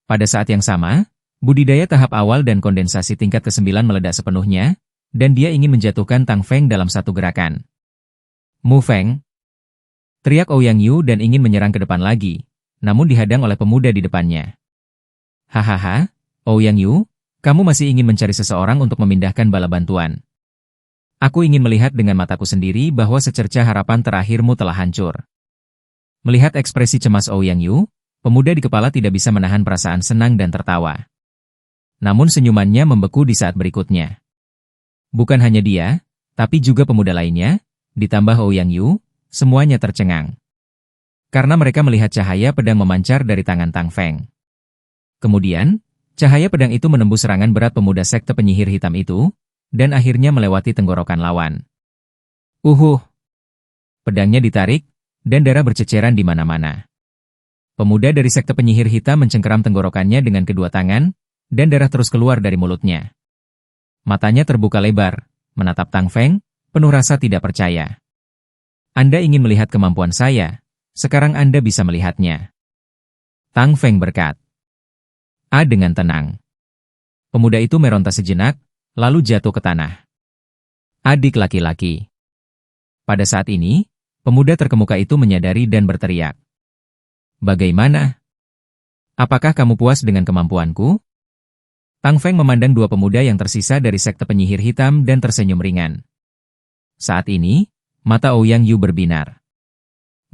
Pada saat yang sama, budidaya tahap awal dan kondensasi tingkat ke-9 meledak sepenuhnya, dan dia ingin menjatuhkan Tang Feng dalam satu gerakan. Mu Feng. Teriak Ouyang Yu dan ingin menyerang ke depan lagi, namun dihadang oleh pemuda di depannya. Hahaha, Ouyang Yu, kamu masih ingin mencari seseorang untuk memindahkan bala bantuan. Aku ingin melihat dengan mataku sendiri bahwa secerca harapan terakhirmu telah hancur. Melihat ekspresi cemas Ouyang Yu, pemuda di kepala tidak bisa menahan perasaan senang dan tertawa. Namun senyumannya membeku di saat berikutnya. Bukan hanya dia, tapi juga pemuda lainnya, ditambah Ouyang Yu, semuanya tercengang. Karena mereka melihat cahaya pedang memancar dari tangan Tang Feng. Kemudian, cahaya pedang itu menembus serangan berat pemuda sekte penyihir hitam itu, dan akhirnya melewati tenggorokan lawan. Uhuh! Pedangnya ditarik, dan darah berceceran di mana-mana. Pemuda dari sekte penyihir hitam mencengkeram tenggorokannya dengan kedua tangan, dan darah terus keluar dari mulutnya. Matanya terbuka lebar, menatap Tang Feng, penuh rasa tidak percaya. Anda ingin melihat kemampuan saya, sekarang Anda bisa melihatnya. Tang Feng berkata. Dengan tenang. Pemuda itu meronta sejenak, lalu jatuh ke tanah. Adik laki-laki. Pada saat ini, pemuda terkemuka itu menyadari dan berteriak. Bagaimana? Apakah kamu puas dengan kemampuanku? Tang Feng memandang dua pemuda yang tersisa dari sekte penyihir hitam dan tersenyum ringan. Saat ini, mata Ouyang Yu berbinar.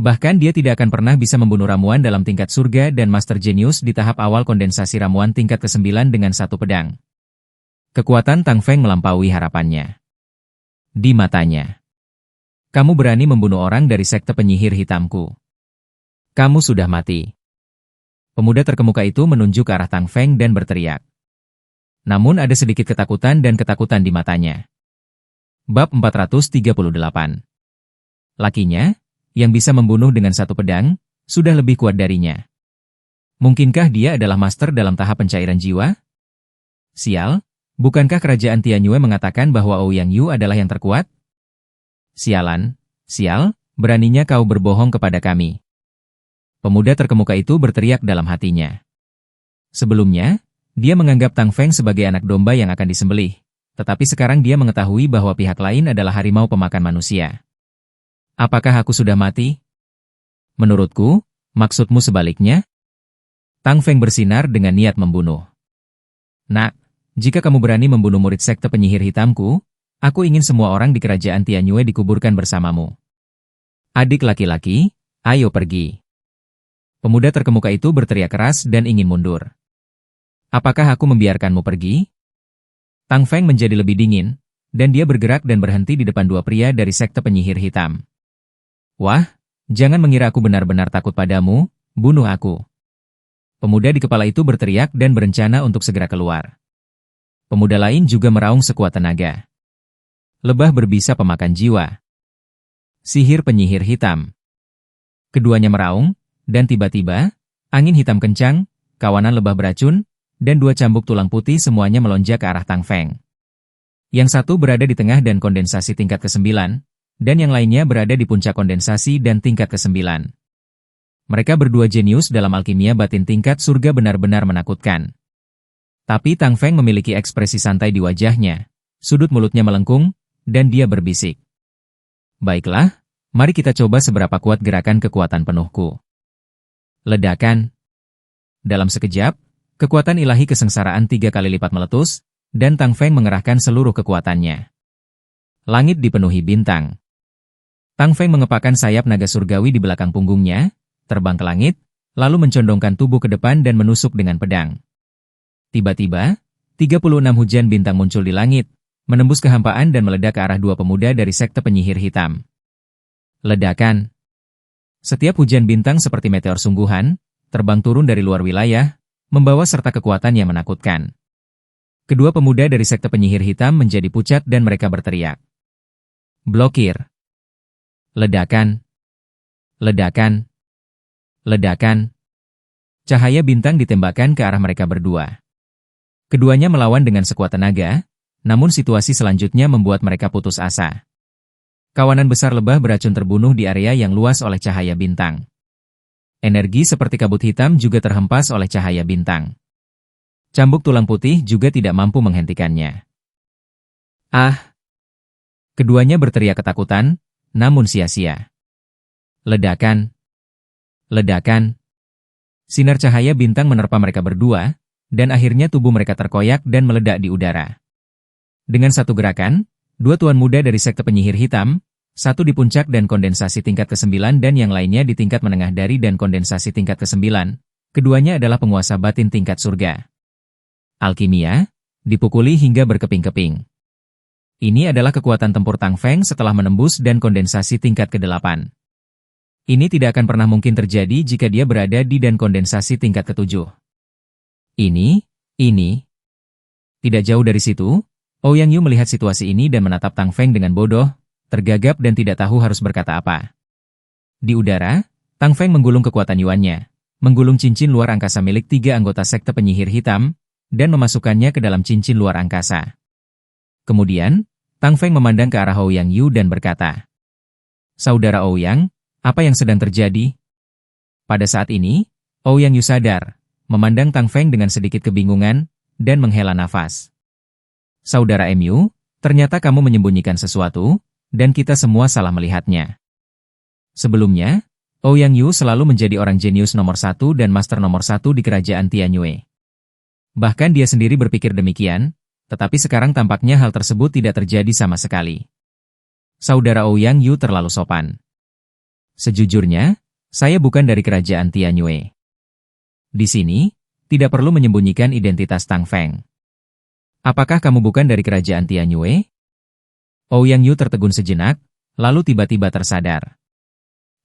Bahkan dia tidak akan pernah bisa membunuh ramuan dalam tingkat surga dan Master Genius di tahap awal kondensasi ramuan tingkat ke-9 dengan satu pedang. Kekuatan Tang Feng melampaui harapannya. Di matanya, kamu berani membunuh orang dari sekte penyihir hitamku. Kamu sudah mati. Pemuda terkemuka itu menunjuk ke arah Tang Feng dan berteriak. Namun ada sedikit ketakutan di matanya. Bab 438. Lakinya, yang bisa membunuh dengan satu pedang, sudah lebih kuat darinya. Mungkinkah dia adalah master dalam tahap pencairan jiwa? Sial, bukankah kerajaan Tianyue mengatakan bahwa Ouyang Yu adalah yang terkuat? Sialan, sial, beraninya kau berbohong kepada kami. Pemuda terkemuka itu berteriak dalam hatinya. Sebelumnya, dia menganggap Tang Feng sebagai anak domba yang akan disembelih, tetapi sekarang dia mengetahui bahwa pihak lain adalah harimau pemakan manusia. Apakah aku sudah mati? Menurutku, maksudmu sebaliknya? Tang Feng bersinar dengan niat membunuh. Nak, jika kamu berani membunuh murid sekte penyihir hitamku, aku ingin semua orang di kerajaan Tianyue dikuburkan bersamamu. Adik laki-laki, ayo pergi. Pemuda terkemuka itu berteriak keras dan ingin mundur. Apakah aku membiarkanmu pergi? Tang Feng menjadi lebih dingin, dan dia bergerak dan berhenti di depan dua pria dari sekte penyihir hitam. Wah, jangan mengira aku benar-benar takut padamu, bunuh aku. Pemuda di kepala itu berteriak dan berencana untuk segera keluar. Pemuda lain juga meraung sekuat tenaga. Lebah berbisa pemakan jiwa. Sihir penyihir hitam. Keduanya meraung, dan tiba-tiba, angin hitam kencang, kawanan lebah beracun, dan dua cambuk tulang putih semuanya melonjak ke arah Tang Feng. Yang satu berada di tengah dan kondensasi tingkat ke-9, dan yang lainnya berada di puncak kondensasi dan tingkat ke-9. Mereka berdua jenius dalam alkimia batin tingkat surga benar-benar menakutkan. Tapi Tang Feng memiliki ekspresi santai di wajahnya, sudut mulutnya melengkung, dan dia berbisik. Baiklah, mari kita coba seberapa kuat gerakan kekuatan penuhku. Ledakan. Dalam sekejap, kekuatan ilahi kesengsaraan 3 kali lipat meletus, dan Tang Feng mengerahkan seluruh kekuatannya. Langit dipenuhi bintang. Tang Feng mengepakkan sayap naga surgawi di belakang punggungnya, terbang ke langit, lalu mencondongkan tubuh ke depan dan menusuk dengan pedang. Tiba-tiba, 36 hujan bintang muncul di langit, menembus kehampaan dan meledak ke arah dua pemuda dari sekte penyihir hitam. Ledakan. Setiap hujan bintang seperti meteor sungguhan, terbang turun dari luar wilayah, membawa serta kekuatan yang menakutkan. Kedua pemuda dari sekte penyihir hitam menjadi pucat dan mereka berteriak. Blokir. Ledakan. Ledakan. Ledakan. Cahaya bintang ditembakkan ke arah mereka berdua. Keduanya melawan dengan sekuat tenaga, namun situasi selanjutnya membuat mereka putus asa. Kawanan besar lebah beracun terbunuh di area yang luas oleh cahaya bintang. Energi seperti kabut hitam juga terhempas oleh cahaya bintang. Cambuk tulang putih juga tidak mampu menghentikannya. Ah! Keduanya berteriak ketakutan, namun sia-sia. Ledakan. Ledakan. Sinar cahaya bintang menerpa mereka berdua, dan akhirnya tubuh mereka terkoyak dan meledak di udara. Dengan satu gerakan, dua tuan muda dari sekte penyihir hitam, satu di puncak dan kondensasi tingkat ke-9 dan yang lainnya di tingkat menengah dari dan kondensasi tingkat ke-9, keduanya adalah penguasa batin tingkat surga. Alkimia, dipukuli hingga berkeping-keping. Ini adalah kekuatan tempur Tang Feng setelah menembus dan kondensasi tingkat ke-8. Ini tidak akan pernah mungkin terjadi jika dia berada di dan kondensasi tingkat ke-7. Ini. Tidak jauh dari situ, Ouyang Yu melihat situasi ini dan menatap Tang Feng dengan bodoh, tergagap dan tidak tahu harus berkata apa. Di udara, Tang Feng menggulung kekuatan yuannya, menggulung cincin luar angkasa milik 3 anggota sekte penyihir hitam, dan memasukkannya ke dalam cincin luar angkasa. Kemudian, Tang Feng memandang ke arah Ouyang Yu dan berkata, Saudara Ouyang, apa yang sedang terjadi? Pada saat ini, Ouyang Yu sadar, memandang Tang Feng dengan sedikit kebingungan, dan menghela nafas. Saudara MU, ternyata kamu menyembunyikan sesuatu, dan kita semua salah melihatnya. Sebelumnya, Ouyang Yu selalu menjadi orang jenius nomor 1 dan master nomor 1 di kerajaan Tianyue. Bahkan dia sendiri berpikir demikian, tetapi sekarang tampaknya hal tersebut tidak terjadi sama sekali. Saudara Ouyang Yu terlalu sopan. Sejujurnya, saya bukan dari kerajaan Tianyue. Di sini, tidak perlu menyembunyikan identitas Tang Feng. Apakah kamu bukan dari kerajaan Tianyue? Ouyang Yu tertegun sejenak, lalu tiba-tiba tersadar.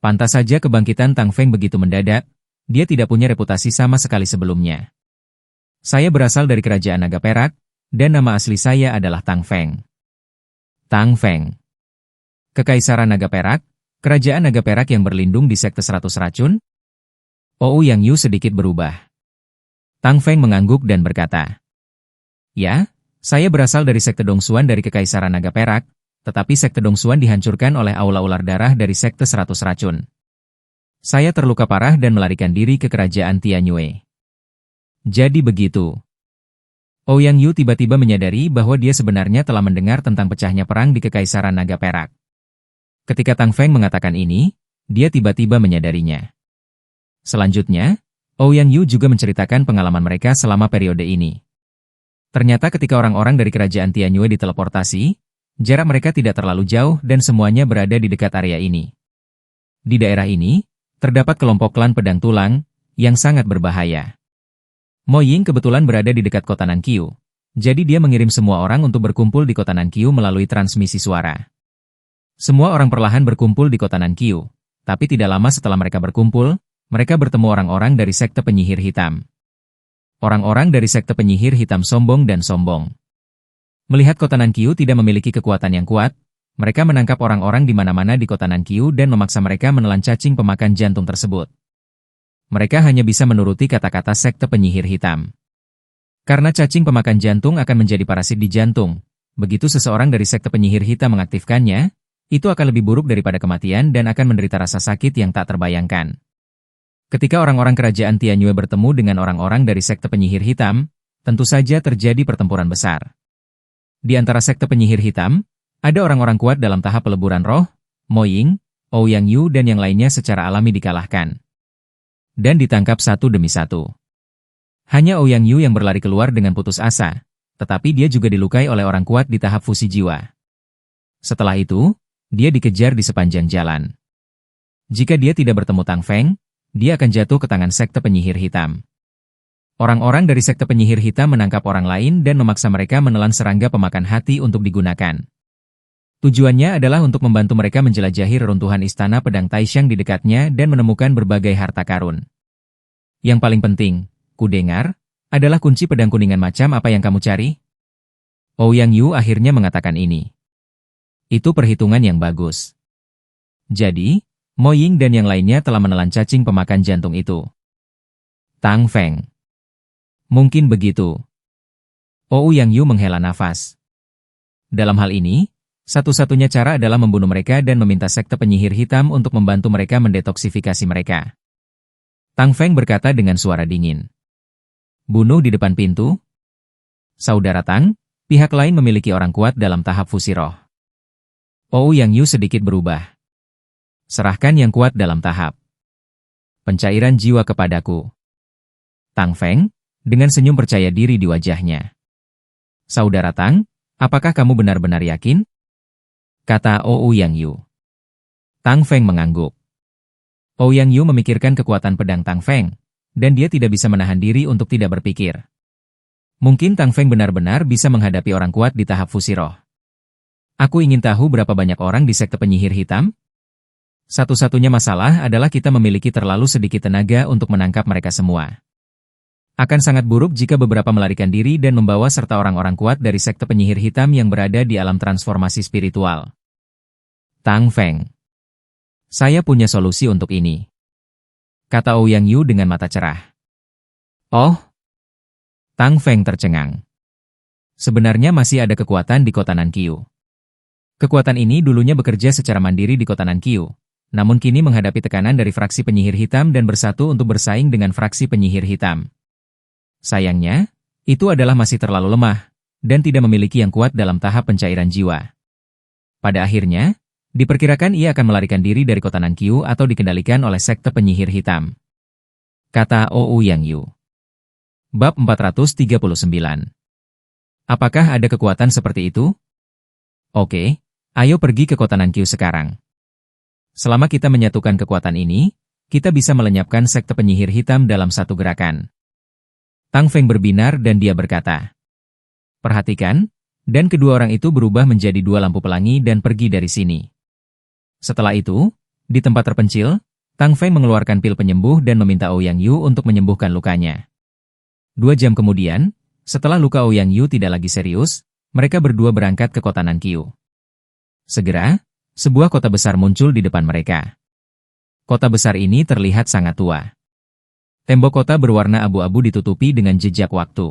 Pantas saja kebangkitan Tang Feng begitu mendadak, dia tidak punya reputasi sama sekali sebelumnya. Saya berasal dari kerajaan Naga Perak, dan nama asli saya adalah Tang Feng. Tang Feng. Kekaisaran Naga Perak, kerajaan Naga Perak yang berlindung di Sekte 100 Racun? Ouyang Yu sedikit berubah. Tang Feng mengangguk dan berkata, "Ya, saya berasal dari Sekte Dongsuan dari Kekaisaran Naga Perak, tetapi Sekte Dongsuan dihancurkan oleh aula ular darah dari Sekte 100 Racun. Saya terluka parah dan melarikan diri ke kerajaan Tianyue." Jadi begitu. Ouyang Yu tiba-tiba menyadari bahwa dia sebenarnya telah mendengar tentang pecahnya perang di Kekaisaran Naga Perak. Ketika Tang Feng mengatakan ini, dia tiba-tiba menyadarinya. Selanjutnya, Ouyang Yu juga menceritakan pengalaman mereka selama periode ini. Ternyata ketika orang-orang dari kerajaan Tianyue diteleportasi, jarak mereka tidak terlalu jauh dan semuanya berada di dekat area ini. Di daerah ini, terdapat kelompok klan pedang tulang, yang sangat berbahaya. Mo Ying kebetulan berada di dekat kota Nanqiu, jadi dia mengirim semua orang untuk berkumpul di kota Nanqiu melalui transmisi suara. Semua orang perlahan berkumpul di kota Nanqiu, tapi tidak lama setelah mereka berkumpul, mereka bertemu orang-orang dari Sekte Penyihir Hitam. Orang-orang dari Sekte Penyihir Hitam sombong dan sombong. Melihat kota Nanqiu tidak memiliki kekuatan yang kuat, mereka menangkap orang-orang di mana-mana di kota Nanqiu dan memaksa mereka menelan cacing pemakan jantung tersebut. Mereka hanya bisa menuruti kata-kata Sekte Penyihir Hitam. Karena cacing pemakan jantung akan menjadi parasit di jantung, begitu seseorang dari Sekte Penyihir Hitam mengaktifkannya, itu akan lebih buruk daripada kematian dan akan menderita rasa sakit yang tak terbayangkan. Ketika orang-orang kerajaan Tianyue bertemu dengan orang-orang dari Sekte Penyihir Hitam, tentu saja terjadi pertempuran besar. Di antara Sekte Penyihir Hitam, ada orang-orang kuat dalam tahap peleburan roh, Mo Ying, Ouyang Yu dan yang lainnya secara alami dikalahkan. Dan ditangkap satu demi satu. Hanya Ouyang Yu yang berlari keluar dengan putus asa, tetapi dia juga dilukai oleh orang kuat di tahap fusi jiwa. Setelah itu, dia dikejar di sepanjang jalan. Jika dia tidak bertemu Tang Feng, dia akan jatuh ke tangan Sekte Penyihir Hitam. Orang-orang dari Sekte Penyihir Hitam menangkap orang lain dan memaksa mereka menelan serangga pemakan hati untuk digunakan. Tujuannya adalah untuk membantu mereka menjelajahi reruntuhan istana pedang Taishan di dekatnya dan menemukan berbagai harta karun. Yang paling penting, ku dengar, adalah kunci pedang kuningan macam apa yang kamu cari? Ouyang Yu akhirnya mengatakan ini. Itu perhitungan yang bagus. Jadi, Mo Ying dan yang lainnya telah menelan cacing pemakan jantung itu. Tang Feng. Mungkin begitu. Ouyang Yu menghela nafas. Dalam hal ini, satu-satunya cara adalah membunuh mereka dan meminta Sekte Penyihir Hitam untuk membantu mereka mendetoksifikasi mereka. Tang Feng berkata dengan suara dingin. Bunuh di depan pintu? Saudara Tang, pihak lain memiliki orang kuat dalam tahap fusi roh. Ouyang Yu sedikit berubah. Serahkan yang kuat dalam tahap pencairan jiwa kepadaku. Tang Feng, dengan senyum percaya diri di wajahnya. Saudara Tang, apakah kamu benar-benar yakin? Kata Ouyang Yu. Tang Feng mengangguk. Ouyang Yu memikirkan kekuatan pedang Tang Feng, dan dia tidak bisa menahan diri untuk tidak berpikir. Mungkin Tang Feng benar-benar bisa menghadapi orang kuat di tahap fusi roh. Aku ingin tahu berapa banyak orang di Sekte Penyihir Hitam? Satu-satunya masalah adalah kita memiliki terlalu sedikit tenaga untuk menangkap mereka semua. Akan sangat buruk jika beberapa melarikan diri dan membawa serta orang-orang kuat dari Sekte Penyihir Hitam yang berada di alam transformasi spiritual. Tang Feng. Saya punya solusi untuk ini. Kata Ouyang Yu dengan mata cerah. Oh? Tang Feng tercengang. Sebenarnya masih ada kekuatan di kota Nanqiu. Kekuatan ini dulunya bekerja secara mandiri di kota Nanqiu, namun kini menghadapi tekanan dari fraksi penyihir hitam dan bersatu untuk bersaing dengan fraksi penyihir hitam. Sayangnya, itu adalah masih terlalu lemah, dan tidak memiliki yang kuat dalam tahap pencairan jiwa. Pada akhirnya, diperkirakan ia akan melarikan diri dari kota Nanqiu atau dikendalikan oleh Sekte Penyihir Hitam. Kata Ouyang Yu. Bab 439. Apakah ada kekuatan seperti itu? Oke, ayo pergi ke kota Nankyu sekarang. Selama kita menyatukan kekuatan ini, kita bisa melenyapkan sekte penyihir hitam dalam satu gerakan. Tang Feng berbinar dan dia berkata, "Perhatikan," dan kedua orang itu berubah menjadi dua lampu pelangi dan pergi dari sini. Setelah itu, di tempat terpencil, Tang Feng mengeluarkan pil penyembuh dan meminta Ouyang Yu untuk menyembuhkan lukanya. 2 jam kemudian, setelah luka Ouyang Yu tidak lagi serius, mereka berdua berangkat ke kota Nankyu. Segera, sebuah kota besar muncul di depan mereka. Kota besar ini terlihat sangat tua. Tembok kota berwarna abu-abu ditutupi dengan jejak waktu.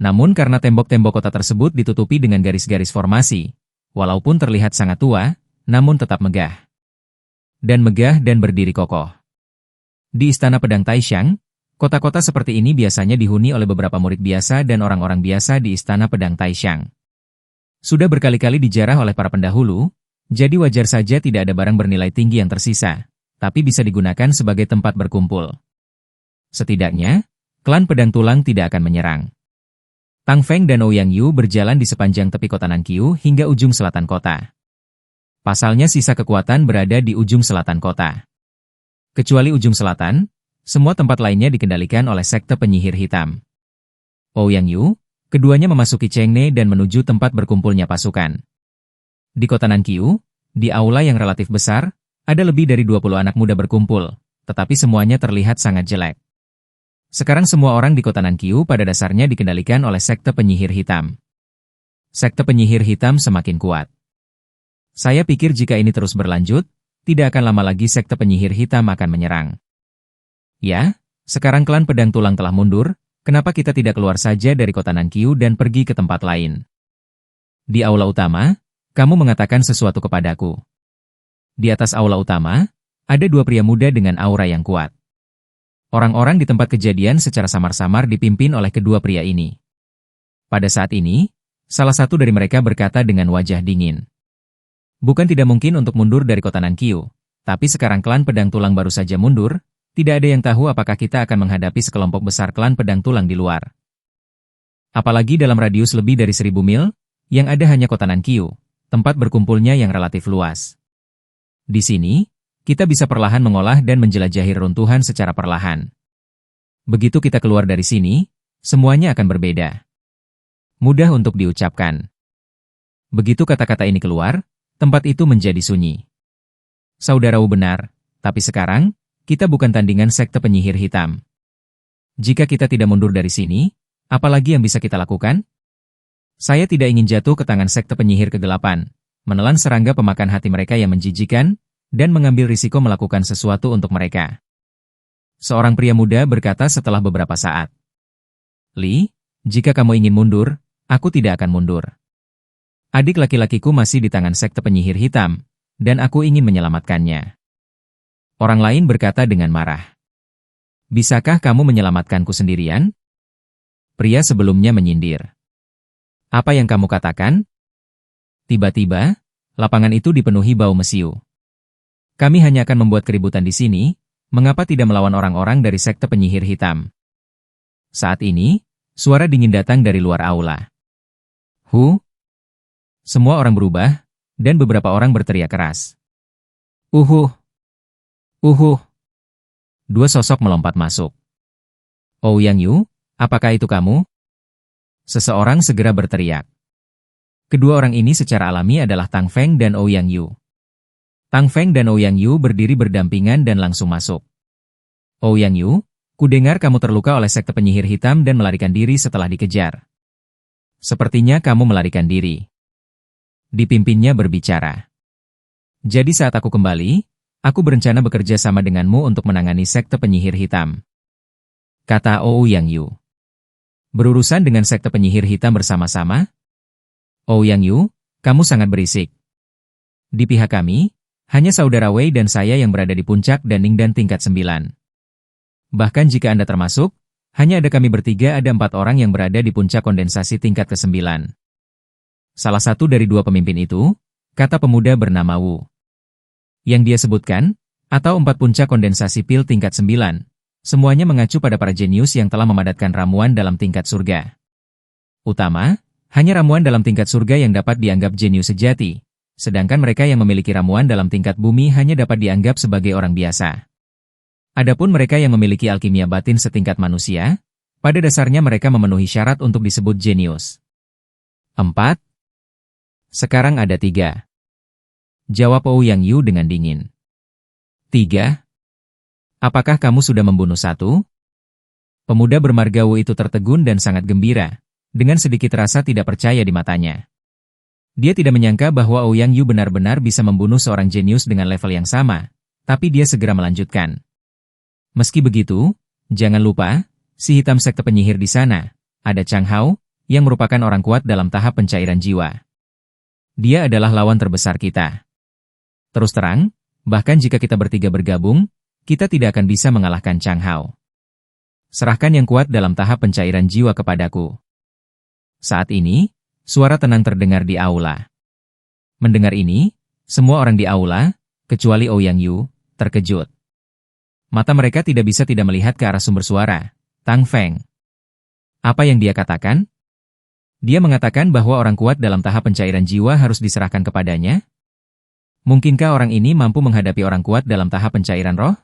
Namun karena tembok-tembok kota tersebut ditutupi dengan garis-garis formasi, walaupun terlihat sangat tua, namun tetap megah. Dan megah dan berdiri kokoh. Di Istana Pedang Taishan, kota-kota seperti ini biasanya dihuni oleh beberapa murid biasa dan orang-orang biasa di Istana Pedang Taishan. Sudah berkali-kali dijarah oleh para pendahulu, jadi wajar saja tidak ada barang bernilai tinggi yang tersisa, tapi bisa digunakan sebagai tempat berkumpul. Setidaknya, klan Pedang Tulang tidak akan menyerang. Tang Feng dan Ouyang Yu berjalan di sepanjang tepi kota Nankyu hingga ujung selatan kota. Pasalnya sisa kekuatan berada di ujung selatan kota. Kecuali ujung selatan, semua tempat lainnya dikendalikan oleh sekte penyihir hitam. Ouyang Yu, keduanya memasuki Chengne dan menuju tempat berkumpulnya pasukan. Di kota Nankyu, di aula yang relatif besar, ada lebih dari 20 anak muda berkumpul, tetapi semuanya terlihat sangat jelek. Sekarang semua orang di kota Nankyu pada dasarnya dikendalikan oleh sekte penyihir hitam. Sekte penyihir hitam semakin kuat. Saya pikir jika ini terus berlanjut, tidak akan lama lagi sekte penyihir hitam akan menyerang. Ya, sekarang klan Pedang Tulang telah mundur, kenapa kita tidak keluar saja dari kota Nankyu dan pergi ke tempat lain? Di aula utama, kamu mengatakan sesuatu kepadaku. Di atas aula utama, ada 2 pria muda dengan aura yang kuat. Orang-orang di tempat kejadian secara samar-samar dipimpin oleh kedua pria ini. Pada saat ini, salah satu dari mereka berkata dengan wajah dingin. Bukan tidak mungkin untuk mundur dari kota Nankyu, tapi sekarang klan Pedang Tulang baru saja mundur, tidak ada yang tahu apakah kita akan menghadapi sekelompok besar klan Pedang Tulang di luar. Apalagi dalam radius lebih dari 1000 mil, yang ada hanya kota Nankyu, tempat berkumpulnya yang relatif luas. Di sini, kita bisa perlahan mengolah dan menjelajahi runtuhan secara perlahan. Begitu kita keluar dari sini, semuanya akan berbeda. Mudah untuk diucapkan. Begitu kata-kata ini keluar, tempat itu menjadi sunyi. Saudaraku benar, tapi sekarang, kita bukan tandingan sekte penyihir hitam. Jika kita tidak mundur dari sini, apalagi yang bisa kita lakukan? Saya tidak ingin jatuh ke tangan sekte penyihir kegelapan, menelan serangga pemakan hati mereka yang menjijikan, dan mengambil risiko melakukan sesuatu untuk mereka. Seorang pria muda berkata setelah beberapa saat. Li, jika kamu ingin mundur, aku tidak akan mundur. Adik laki-lakiku masih di tangan sekte penyihir hitam, dan aku ingin menyelamatkannya. Orang lain berkata dengan marah. Bisakah kamu menyelamatkanku sendirian? Pria sebelumnya menyindir. Apa yang kamu katakan? Tiba-tiba, lapangan itu dipenuhi bau mesiu. Kami hanya akan membuat keributan di sini, mengapa tidak melawan orang-orang dari sekte penyihir hitam? Saat ini, suara dingin datang dari luar aula. Semua orang berubah, dan beberapa orang berteriak keras. Uhuh! 2 sosok melompat masuk. Ouyang Yu, apakah itu kamu? Seseorang segera berteriak. Kedua orang ini secara alami adalah Tang Feng dan Ouyang Yu. Tang Feng dan Ouyang Yu berdiri berdampingan dan langsung masuk. Ouyang Yu, kudengar kamu terluka oleh sekte penyihir hitam dan melarikan diri setelah dikejar. Sepertinya kamu melarikan diri. Dipimpinnya berbicara. Jadi saat aku kembali, aku berencana bekerja sama denganmu untuk menangani sekte penyihir hitam. Kata Ouyang Yu. Berurusan dengan sekte penyihir hitam bersama-sama? Ouyang Yu, kamu sangat berisik. Di pihak kami, hanya saudara Wei dan saya yang berada di puncak dan Ningdan tingkat 9. Bahkan jika Anda termasuk, hanya ada kami bertiga ada 4 orang yang berada di puncak kondensasi tingkat ke-9. Salah satu dari 2 pemimpin itu, kata pemuda bernama Wu. Yang dia sebutkan, atau 4 puncak kondensasi pil tingkat 9, Semuanya mengacu pada para jenius yang telah memadatkan ramuan dalam tingkat surga. Utama, hanya ramuan dalam tingkat surga yang dapat dianggap jenius sejati, sedangkan mereka yang memiliki ramuan dalam tingkat bumi hanya dapat dianggap sebagai orang biasa. Adapun mereka yang memiliki alkimia batin setingkat manusia, pada dasarnya mereka memenuhi syarat untuk disebut jenius. 4. Sekarang ada 3. Jawab Ouyang Yu dengan dingin. 3. Apakah kamu sudah membunuh 1? Pemuda bermargawu itu tertegun dan sangat gembira, dengan sedikit rasa tidak percaya di matanya. Dia tidak menyangka bahwa Ouyang Yu benar-benar bisa membunuh seorang jenius dengan level yang sama, tapi dia segera melanjutkan. Meski begitu, jangan lupa, si hitam sekte penyihir di sana, ada Chang Hao, yang merupakan orang kuat dalam tahap pencairan jiwa. Dia adalah lawan terbesar kita. Terus terang, bahkan jika kita bertiga bergabung, kita tidak akan bisa mengalahkan Chang Hao. Serahkan yang kuat dalam tahap pencairan jiwa kepadaku. Saat ini, suara tenang terdengar di aula. Mendengar ini, semua orang di aula, kecuali Ouyang Yu, terkejut. Mata mereka tidak bisa tidak melihat ke arah sumber suara, Tang Feng. Apa yang dia katakan? Dia mengatakan bahwa orang kuat dalam tahap pencairan jiwa harus diserahkan kepadanya? Mungkinkah orang ini mampu menghadapi orang kuat dalam tahap pencairan roh?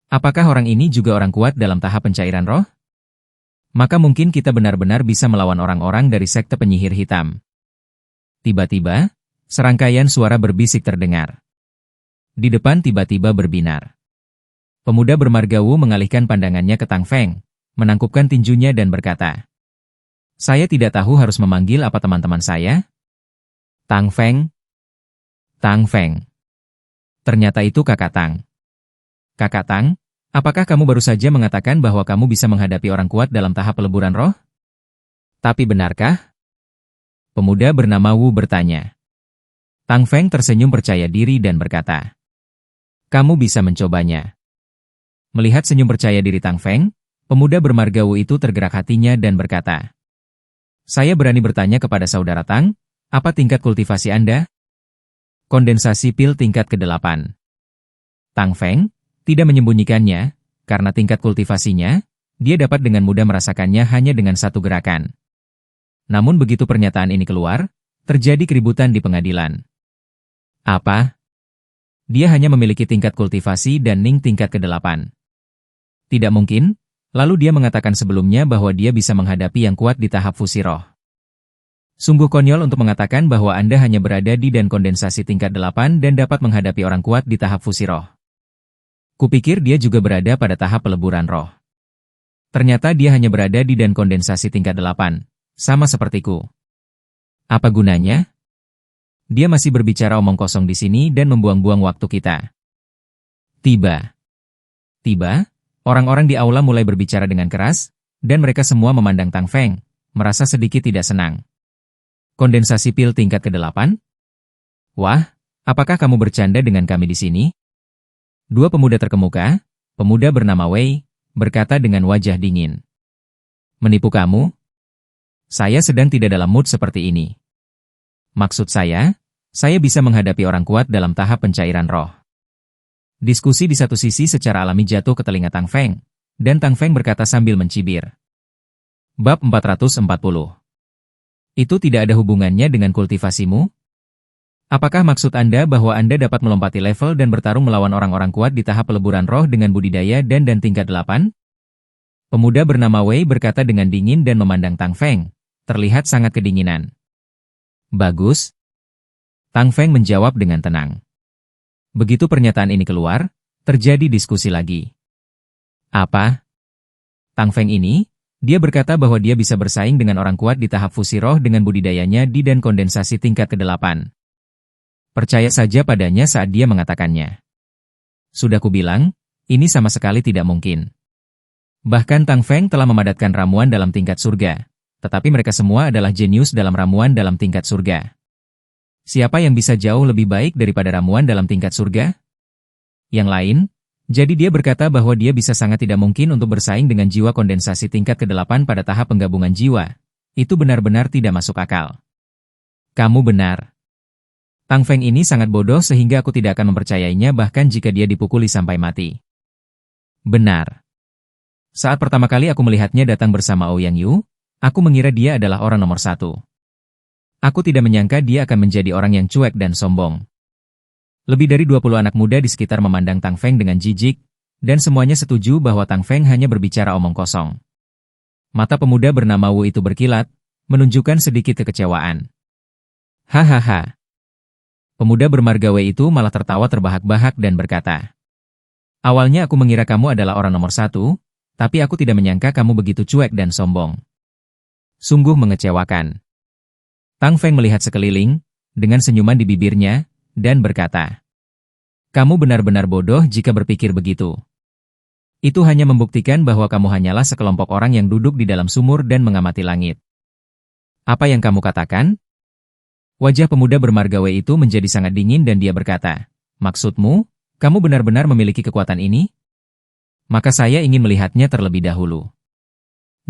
Apakah orang ini juga orang kuat dalam tahap pencairan roh? Maka mungkin kita benar-benar bisa melawan orang-orang dari sekte penyihir hitam. Tiba-tiba, serangkaian suara berbisik terdengar. Di depan tiba-tiba berbinar. Pemuda bermargawu mengalihkan pandangannya ke Tang Feng, menangkupkan tinjunya dan berkata, "Saya tidak tahu harus memanggil apa teman-teman saya?" Tang Feng. Tang Feng. Ternyata itu Kakak Tang. Kakak Tang, apakah kamu baru saja mengatakan bahwa kamu bisa menghadapi orang kuat dalam tahap peleburan roh? Tapi benarkah? Pemuda bernama Wu bertanya. Tang Feng tersenyum percaya diri dan berkata, "Kamu bisa mencobanya." Melihat senyum percaya diri Tang Feng, pemuda bermarga Wu itu tergerak hatinya dan berkata, "Saya berani bertanya kepada saudara Tang, apa tingkat kultivasi Anda?" Kondensasi pil tingkat ke-8. Tang Feng tidak menyembunyikannya, karena tingkat kultivasinya, dia dapat dengan mudah merasakannya hanya dengan satu gerakan. Namun begitu pernyataan ini keluar, terjadi keributan di pengadilan. Apa? Dia hanya memiliki tingkat kultivasi dan Ning tingkat ke-8. Tidak mungkin, lalu dia mengatakan sebelumnya bahwa dia bisa menghadapi yang kuat di tahap fusi roh. Sungguh konyol untuk mengatakan bahwa Anda hanya berada di dan kondensasi tingkat 8 dan dapat menghadapi orang kuat di tahap fusi roh. Kupikir dia juga berada pada tahap peleburan roh. Ternyata dia hanya berada di dan kondensasi tingkat 8, sama sepertiku. Apa gunanya? Dia masih berbicara omong kosong di sini dan membuang-buang waktu kita. Tiba, orang-orang di aula mulai berbicara dengan keras, dan mereka semua memandang Tang Feng, merasa sedikit tidak senang. Kondensasi pil tingkat ke-8? Wah, apakah kamu bercanda dengan kami di sini? Dua pemuda terkemuka, pemuda bernama Wei, berkata dengan wajah dingin. Menipu kamu? Saya sedang tidak dalam mood seperti ini. Maksud saya bisa menghadapi orang kuat dalam tahap pencairan roh. Diskusi di satu sisi secara alami jatuh ke telinga Tang Feng, dan Tang Feng berkata sambil mencibir. Bab 440. Itu tidak ada hubungannya dengan kultivasimu? Apakah maksud Anda bahwa Anda dapat melompati level dan bertarung melawan orang-orang kuat di tahap peleburan roh dengan budidaya dan tingkat 8? Pemuda bernama Wei berkata dengan dingin dan memandang Tang Feng, terlihat sangat kedinginan. Bagus. Tang Feng menjawab dengan tenang. Begitu pernyataan ini keluar, terjadi diskusi lagi. Apa? Tang Feng ini, dia berkata bahwa dia bisa bersaing dengan orang kuat di tahap fusi roh dengan budidayanya di dan kondensasi tingkat ke-8. Percaya saja padanya saat dia mengatakannya. Sudah kubilang, ini sama sekali tidak mungkin. Bahkan Tang Feng telah memadatkan ramuan dalam tingkat surga, tetapi mereka semua adalah jenius dalam ramuan dalam tingkat surga. Siapa yang bisa jauh lebih baik daripada ramuan dalam tingkat surga? Yang lain, jadi dia berkata bahwa dia bisa sangat tidak mungkin untuk bersaing dengan jiwa kondensasi tingkat ke-8 pada tahap penggabungan jiwa. Itu benar-benar tidak masuk akal. Kamu benar. Tang Feng ini sangat bodoh sehingga aku tidak akan mempercayainya bahkan jika dia dipukuli sampai mati. Benar. Saat pertama kali aku melihatnya datang bersama Ouyang Yu, aku mengira dia adalah orang nomor satu. Aku tidak menyangka dia akan menjadi orang yang cuek dan sombong. Lebih dari 20 anak muda di sekitar memandang Tang Feng dengan jijik, dan semuanya setuju bahwa Tang Feng hanya berbicara omong kosong. Mata pemuda bernama Wu itu berkilat, menunjukkan sedikit kekecewaan. Hahaha. Pemuda bermarga Wei itu malah tertawa terbahak-bahak dan berkata, "Awalnya aku mengira kamu adalah orang nomor satu, tapi aku tidak menyangka kamu begitu cuek dan sombong. Sungguh mengecewakan." Tang Feng melihat sekeliling, dengan senyuman di bibirnya, dan berkata, "Kamu benar-benar bodoh jika berpikir begitu. Itu hanya membuktikan bahwa kamu hanyalah sekelompok orang yang duduk di dalam sumur dan mengamati langit." "Apa yang kamu katakan?" Wajah pemuda bermarga Wei itu menjadi sangat dingin dan dia berkata, "Maksudmu, kamu benar-benar memiliki kekuatan ini? Maka saya ingin melihatnya terlebih dahulu.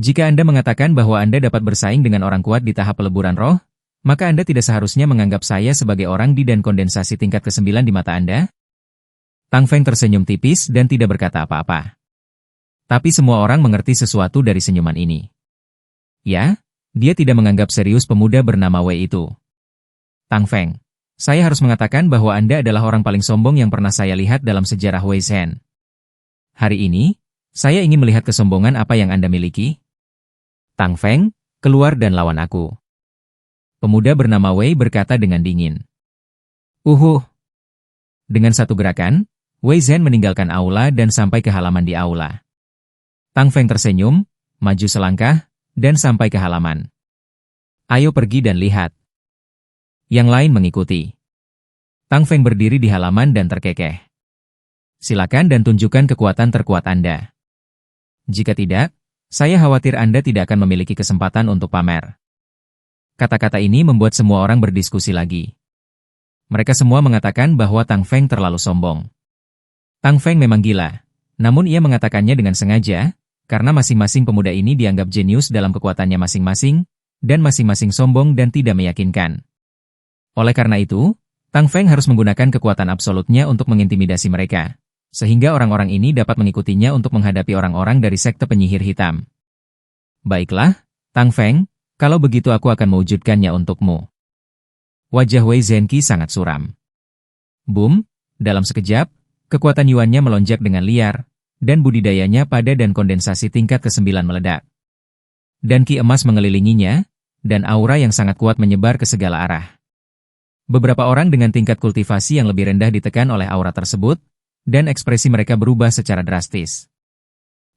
Jika Anda mengatakan bahwa Anda dapat bersaing dengan orang kuat di tahap peleburan roh, maka Anda tidak seharusnya menganggap saya sebagai orang di dan kondensasi tingkat ke-9 di mata Anda?" Tang Feng tersenyum tipis dan tidak berkata apa-apa. Tapi semua orang mengerti sesuatu dari senyuman ini. Ya, dia tidak menganggap serius pemuda bernama Wei itu. "Tang Feng, saya harus mengatakan bahwa Anda adalah orang paling sombong yang pernah saya lihat dalam sejarah Wei Zhen. Hari ini, saya ingin melihat kesombongan apa yang Anda miliki. Tang Feng, keluar dan lawan aku." Pemuda bernama Wei berkata dengan dingin. Dengan satu gerakan, Wei Zhen meninggalkan aula dan sampai ke halaman di aula. Tang Feng tersenyum, maju selangkah, dan sampai ke halaman. "Ayo pergi dan lihat." Yang lain mengikuti. Tang Feng berdiri di halaman dan terkekeh. "Silakan dan tunjukkan kekuatan terkuat Anda. Jika tidak, saya khawatir Anda tidak akan memiliki kesempatan untuk pamer." Kata-kata ini membuat semua orang berdiskusi lagi. Mereka semua mengatakan bahwa Tang Feng terlalu sombong. Tang Feng memang gila, namun ia mengatakannya dengan sengaja, karena masing-masing pemuda ini dianggap jenius dalam kekuatannya masing-masing, dan masing-masing sombong dan tidak meyakinkan. Oleh karena itu, Tang Feng harus menggunakan kekuatan absolutnya untuk mengintimidasi mereka, sehingga orang-orang ini dapat mengikutinya untuk menghadapi orang-orang dari sekte penyihir hitam. "Baiklah, Tang Feng, kalau begitu aku akan mewujudkannya untukmu." Wajah Wei Zhenqi sangat suram. Boom, dalam sekejap, kekuatan Yuannya melonjak dengan liar, dan budidayanya pada dan kondensasi tingkat ke-9 meledak. Dan ki emas mengelilinginya, dan aura yang sangat kuat menyebar ke segala arah. Beberapa orang dengan tingkat kultivasi yang lebih rendah ditekan oleh aura tersebut, dan ekspresi mereka berubah secara drastis.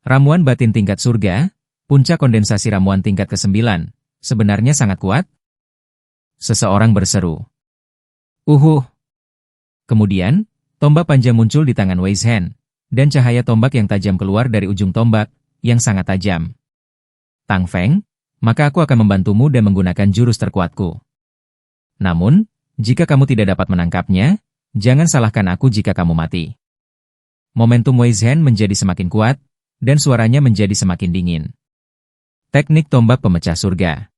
Ramuan batin tingkat surga, puncak kondensasi ramuan tingkat ke-9, sebenarnya sangat kuat? Seseorang berseru. Kemudian, tombak panjang muncul di tangan Wei Zhen, dan cahaya tombak yang tajam keluar dari ujung tombak, yang sangat tajam. "Tang Feng, maka aku akan membantumu dan menggunakan jurus terkuatku. Namun, jika kamu tidak dapat menangkapnya, jangan salahkan aku jika kamu mati." Momentum Wei Zhen menjadi semakin kuat, dan suaranya menjadi semakin dingin. Teknik tombak pemecah surga.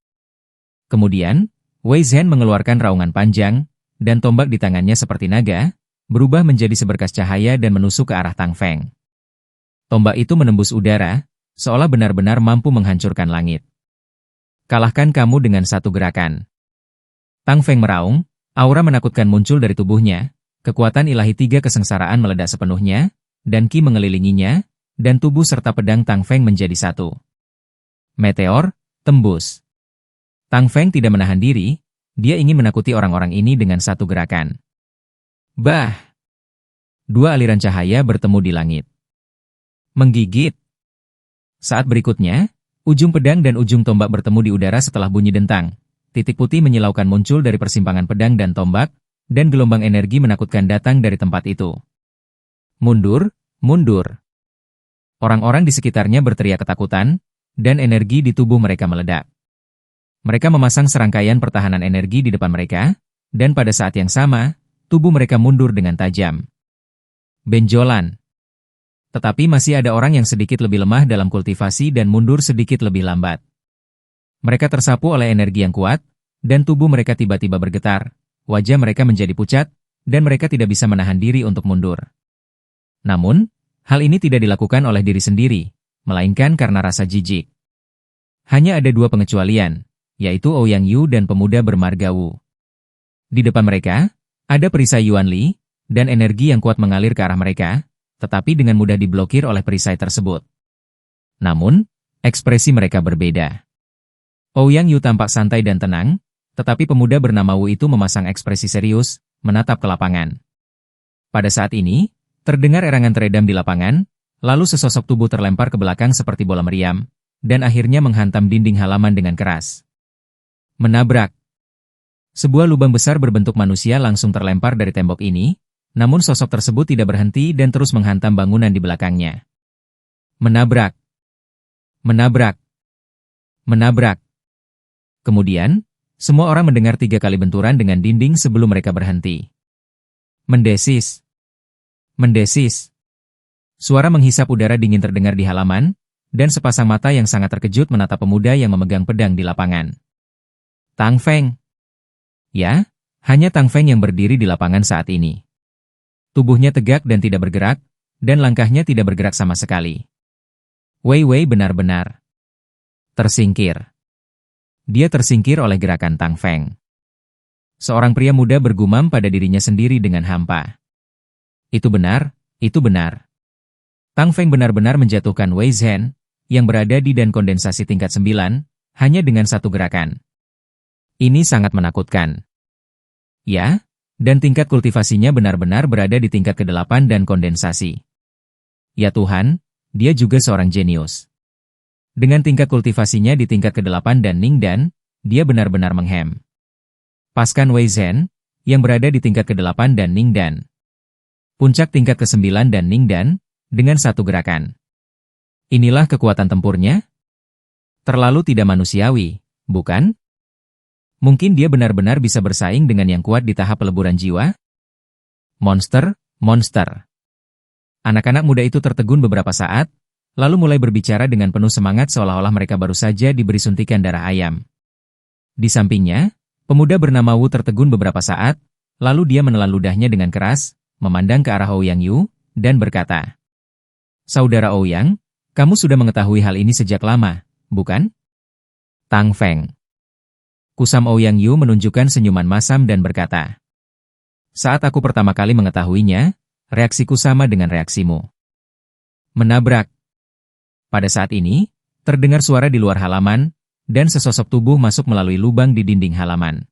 Kemudian, Wei Zhen mengeluarkan raungan panjang, dan tombak di tangannya seperti naga, berubah menjadi seberkas cahaya dan menusuk ke arah Tang Feng. Tombak itu menembus udara, seolah benar-benar mampu menghancurkan langit. "Kalahkan kamu dengan satu gerakan." Tang Feng meraung, aura menakutkan muncul dari tubuhnya, kekuatan ilahi 3 kesengsaraan meledak sepenuhnya, dan ki mengelilinginya, dan tubuh serta pedang Tang Feng menjadi satu. Meteor, tembus. Tang Feng tidak menahan diri, dia ingin menakuti orang-orang ini dengan satu gerakan. Bah! 2 aliran cahaya bertemu di langit. Menggigit. Saat berikutnya, ujung pedang dan ujung tombak bertemu di udara setelah bunyi dentang. Titik putih menyilaukan muncul dari persimpangan pedang dan tombak, dan gelombang energi menakutkan datang dari tempat itu. Mundur, mundur. Orang-orang di sekitarnya berteriak ketakutan, dan energi di tubuh mereka meledak. Mereka memasang serangkaian pertahanan energi di depan mereka, dan pada saat yang sama, tubuh mereka mundur dengan tajam. Benjolan. Tetapi masih ada orang yang sedikit lebih lemah dalam kultivasi dan mundur sedikit lebih lambat. Mereka tersapu oleh energi yang kuat, dan tubuh mereka tiba-tiba bergetar, wajah mereka menjadi pucat, dan mereka tidak bisa menahan diri untuk mundur. Namun, hal ini tidak dilakukan oleh diri sendiri, melainkan karena rasa jijik. Hanya ada dua pengecualian, yaitu Ouyang Yu dan pemuda bermarga Wu. Di depan mereka, ada perisai Yuan Li, dan energi yang kuat mengalir ke arah mereka, tetapi dengan mudah diblokir oleh perisai tersebut. Namun, ekspresi mereka berbeda. Ouyang Yu tampak santai dan tenang, tetapi pemuda bernama Wu itu memasang ekspresi serius, menatap ke lapangan. Pada saat ini, terdengar erangan teredam di lapangan, lalu sesosok tubuh terlempar ke belakang seperti bola meriam, dan akhirnya menghantam dinding halaman dengan keras. Menabrak. Sebuah lubang besar berbentuk manusia langsung terlempar dari tembok ini, namun sosok tersebut tidak berhenti dan terus menghantam bangunan di belakangnya. Menabrak. Menabrak. Menabrak. Kemudian, semua orang mendengar 3 kali benturan dengan dinding sebelum mereka berhenti. Mendesis. Mendesis. Suara menghisap udara dingin terdengar di halaman, dan sepasang mata yang sangat terkejut menatap pemuda yang memegang pedang di lapangan. Tang Feng. Ya, hanya Tang Feng yang berdiri di lapangan saat ini. Tubuhnya tegak dan tidak bergerak, dan langkahnya tidak bergerak sama sekali. Wei Wei benar-benar tersingkir. Dia tersingkir oleh gerakan Tang Feng. Seorang pria muda bergumam pada dirinya sendiri dengan hampa. Itu benar, itu benar. Tang Feng benar-benar menjatuhkan Wei Zhen, yang berada di dan kondensasi tingkat 9, hanya dengan satu gerakan. Ini sangat menakutkan. Ya, dan tingkat kultivasinya benar-benar berada di tingkat ke-8 dan kondensasi. Ya Tuhan, dia juga seorang jenius. Dengan tingkat kultivasinya di tingkat ke-8 dan Ningdan, dia benar-benar menghem. Paskan Wei Zhen, yang berada di tingkat ke-8 dan Ningdan. Puncak tingkat ke-9 dan Ningdan, dengan satu gerakan. Inilah kekuatan tempurnya? Terlalu tidak manusiawi, bukan? Mungkin dia benar-benar bisa bersaing dengan yang kuat di tahap peleburan jiwa? Monster, monster. Anak-anak muda itu tertegun beberapa saat, lalu mulai berbicara dengan penuh semangat seolah-olah mereka baru saja diberi suntikan darah ayam. Di sampingnya, pemuda bernama Wu tertegun beberapa saat, lalu dia menelan ludahnya dengan keras, memandang ke arah Ouyang Yu, dan berkata, Saudara Ouyang, kamu sudah mengetahui hal ini sejak lama, bukan? Tang Feng. Kusam Ouyang Yu menunjukkan senyuman masam dan berkata, Saat aku pertama kali mengetahuinya, reaksiku sama dengan reaksimu. Menabrak. Pada saat ini, terdengar suara di luar halaman, dan sesosok tubuh masuk melalui lubang di dinding halaman.